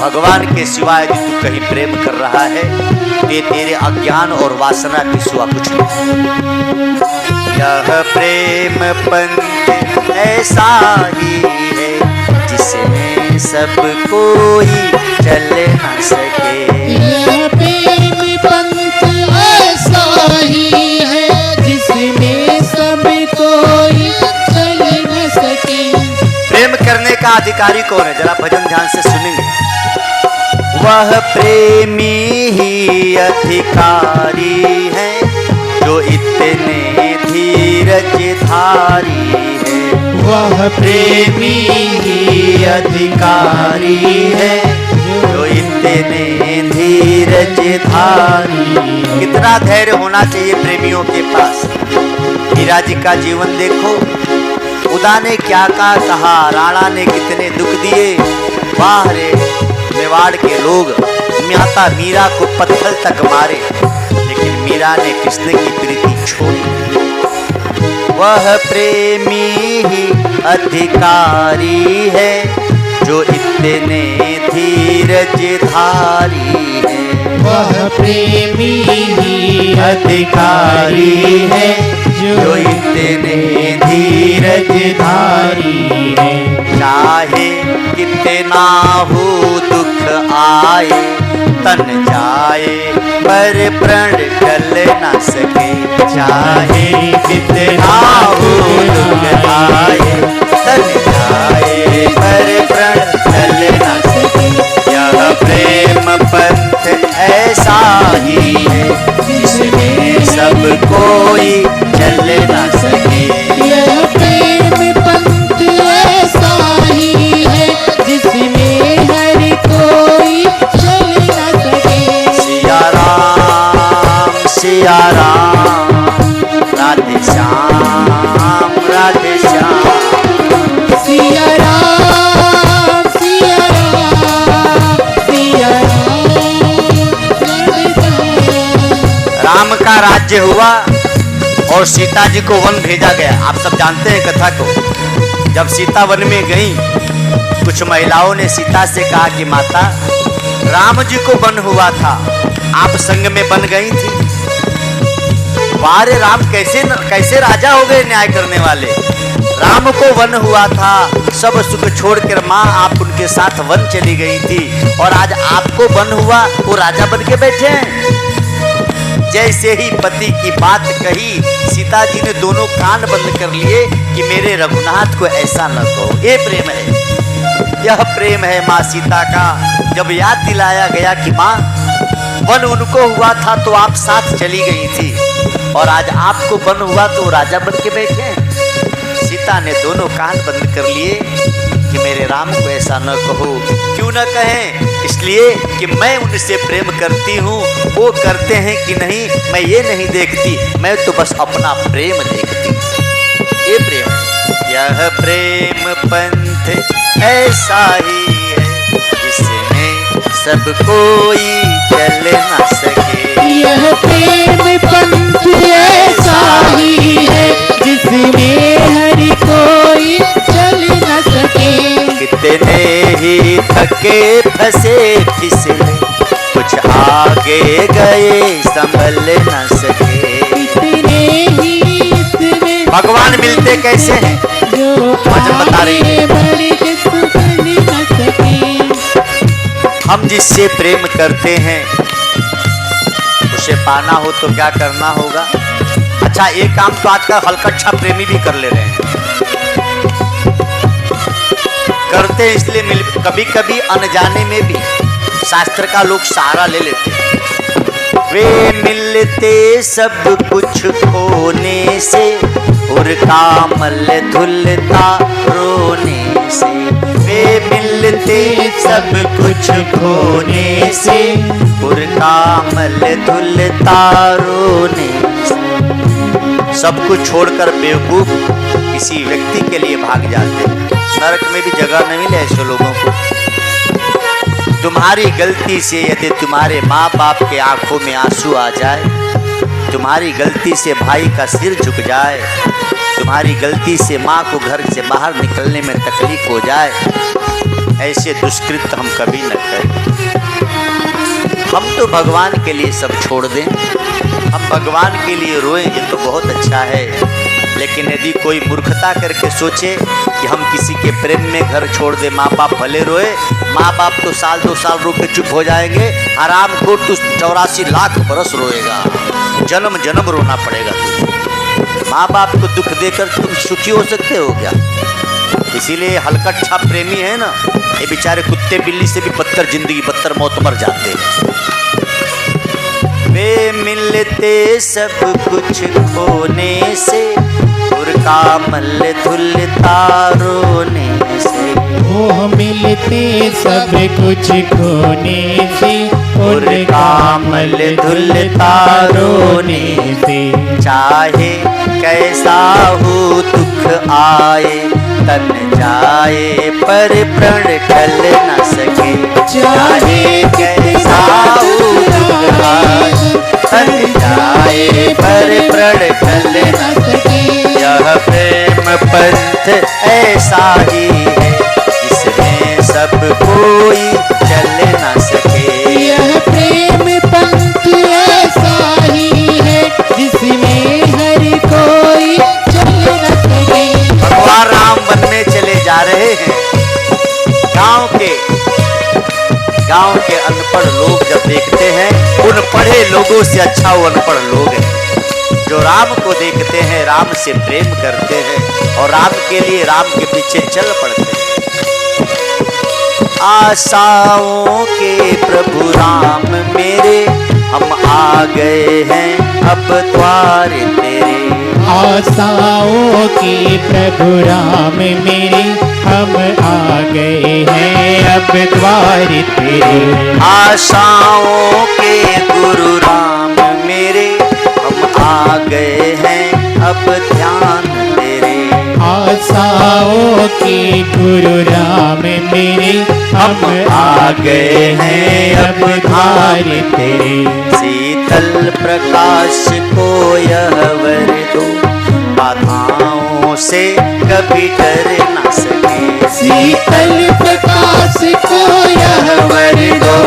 भगवान के सिवाय यदि तू कहीं प्रेम कर रहा है ये तेरे अज्ञान और वासना की सिवा कुछ नहीं। यह प्रेम पंथ ऐसा ही है जिसमें सब कोई चल न सके। यह प्रेम पंथ ऐसा ही है जिसमें सब कोई चल न सके। प्रेम करने का अधिकारी कौन है? जरा भजन ध्यान से सुनेंगे। वह प्रेमी ही अधिकारी है जो इतने धीरज धारी है। वह प्रेमी ही अधिकारी है जो इतने धीरज धारी। कितना धैर्य होना चाहिए प्रेमियों के पास। मीरा जी का जीवन देखो, उदा ने क्या कहा, राणा ने कितने दुख दिए। वाह रे, मेवाड़ के लोग माता मीरा को पत्थर तक मारे, लेकिन मीरा ने कृष्ण की प्रीति छोड़ी। वह प्रेमी ही अधिकारी है जो इतने धीरज धारी है। वह प्रेमी ही अधिकारी है जो इतने धीरज धारी है। चाहे कितना हो दुख आए, तन जाए पर प्रण टल न सके। चाहे कितना हो दुख आए, तन जाए पर प्रण टल न सके। यह प्रेम पंथ ऐसा ही है जिसमें सब कोई चल न सके। यह प्रेम पंथ ऐसा ही है जिसमें हर कोई चल न सके। सिया राम सिया राम, राधे श्याम राधे श्याम। सिया राम सिया राम सिया राम। राम का राज्य हुआ और सीता जी को वन भेजा गया। आप सब जानते हैं कथा को। जब सीता वन में गई, कुछ महिलाओं ने सीता से कहा कि माता, राम जी को वन हुआ था, आप संग में बन गई थी। वारे राम कैसे राजा हो गए, न्याय करने वाले। राम को वन हुआ था, सब सुख छोड़कर माँ आप उनके साथ वन चली गई थी, और आज आपको वन हुआ, वो राजा बन के बैठे हैं। जैसे ही पति की बात कही, सीता जी ने दोनों कान बंद कर लिए कि मेरे रघुनाथ को ऐसा न कहो। ये प्रेम है, यह प्रेम है माँ सीता का। जब याद दिलाया गया कि माँ वन उनको हुआ था तो आप साथ चली गई थी, और आज आपको वन हुआ तो राजा बन के बैठे हैं। सीता ने दोनों कान बंद कर लिए कि मेरे राम को ऐसा न कहो। क्यों न कहें? इसलिए कि मैं उनसे प्रेम करती हूँ, वो करते हैं कि नहीं मैं ये नहीं देखती, मैं तो बस अपना प्रेम देखती। ये प्रेम है। यह प्रेम पंथ ऐसा ही है जिसमें सब कोई चल न सके। यह प्रेम पंथ ऐसा ही है जिसमें हर कोई चल न सके। कितने ही थके फंसे फिसले, कुछ आगे गए संभल न सके। इतने ही इसमें भगवान मिलते कैसे हैं? जो भजन बता रही है। आगे बढ़ के संभल न सके। हम जिससे प्रेम करते हैं उसे पाना हो तो क्या करना होगा? अच्छा, एक काम तो आजकल हलकच्छा प्रेमी भी कर ले रहे हैं। करते हैं इसलिए मिल, कभी कभी अनजाने में भी शास्त्र का लोग सहारा ले लेते हैं। वे मिलते सब कुछ खोने से, और कामल धुलता रोने से। वे मिलते सब कुछ खोने से, और कामल धुलता रोने से। सब कुछ छोड़कर बेवकूफ किसी व्यक्ति के लिए भाग जाते हैं। नरक में भी जगह नहीं मिले ऐसे लोगों को। तुम्हारी गलती से यदि तुम्हारे माँ बाप के आंखों में आंसू आ जाए, तुम्हारी गलती से भाई का सिर झुक जाए, तुम्हारी गलती से माँ को घर से बाहर निकलने में तकलीफ हो जाए, ऐसे दुष्कृत हम कभी न करें। हम तो भगवान के लिए सब छोड़ दें, हम भगवान के लिए रोएं, ये तो बहुत अच्छा है। लेकिन यदि कोई मूर्खता करके सोचे कि हम किसी के प्रेम में घर छोड़ दे, माँ बाप भले रोए, माँ बाप तो साल 2 साल रो के चुप हो जाएंगे, आराम को तू 84 लाख बरस रोएगा, जन्म जन्म रोना पड़ेगा तुझे। माँ बाप को दुख देकर तुम सुखी हो सकते हो क्या? इसीलिए हलकच्छा प्रेमी है ना, ये बेचारे कुत्ते बिल्ली से भी बदतर जिंदगी बदतर मौत मर जाते हैं। वे मिलते सब कुछ खोने से, और कामल धुलता रोने से। वो मिलते सब कुछ खोने से, और कामल धुलता रोने से। चाहे कैसा हो दुख आए, तन जाए पर प्रण ढल न सके। चाहे कैसा हो दुख आए, तन जाए पर प्रण ढल न सके। यह प्रेम पंथ ऐसा ही है, जिसमें सब कोई चल न सके। यह प्रेम पंथ ऐसा ही है, जिसमें हर कोई चल न सके। भगवान राम बनने चले जा रहे हैं। गांव के अनपढ़ लोग जब देखते हैं, उन पढ़े लोगों से अच्छा वो अनपढ़ लोग हैं जो राम को देखते हैं, राम से प्रेम करते हैं और राम के लिए राम के पीछे चल पड़ते हैं। आशाओं के प्रभु राम मेरे, हम आ गए हैं अब द्वार तेरे। आशाओं के प्रभु राम मेरे, हम आ गए हैं अब द्वार तेरे। आशाओं के गुरु राम मेरे, हम आ गए हैं अब ध्यान तेरे। आशाओं के गुरु राम मेरे, हम आ गए हैं अब द्वार तेरे। शीतल प्रकाश को यह वर दो, बाधाओं से कभी डर न सके। शीतल प्रकाश को यह वर दो,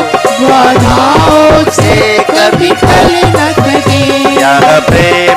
बाधाओं से कभी टल न सके। यह प्रेम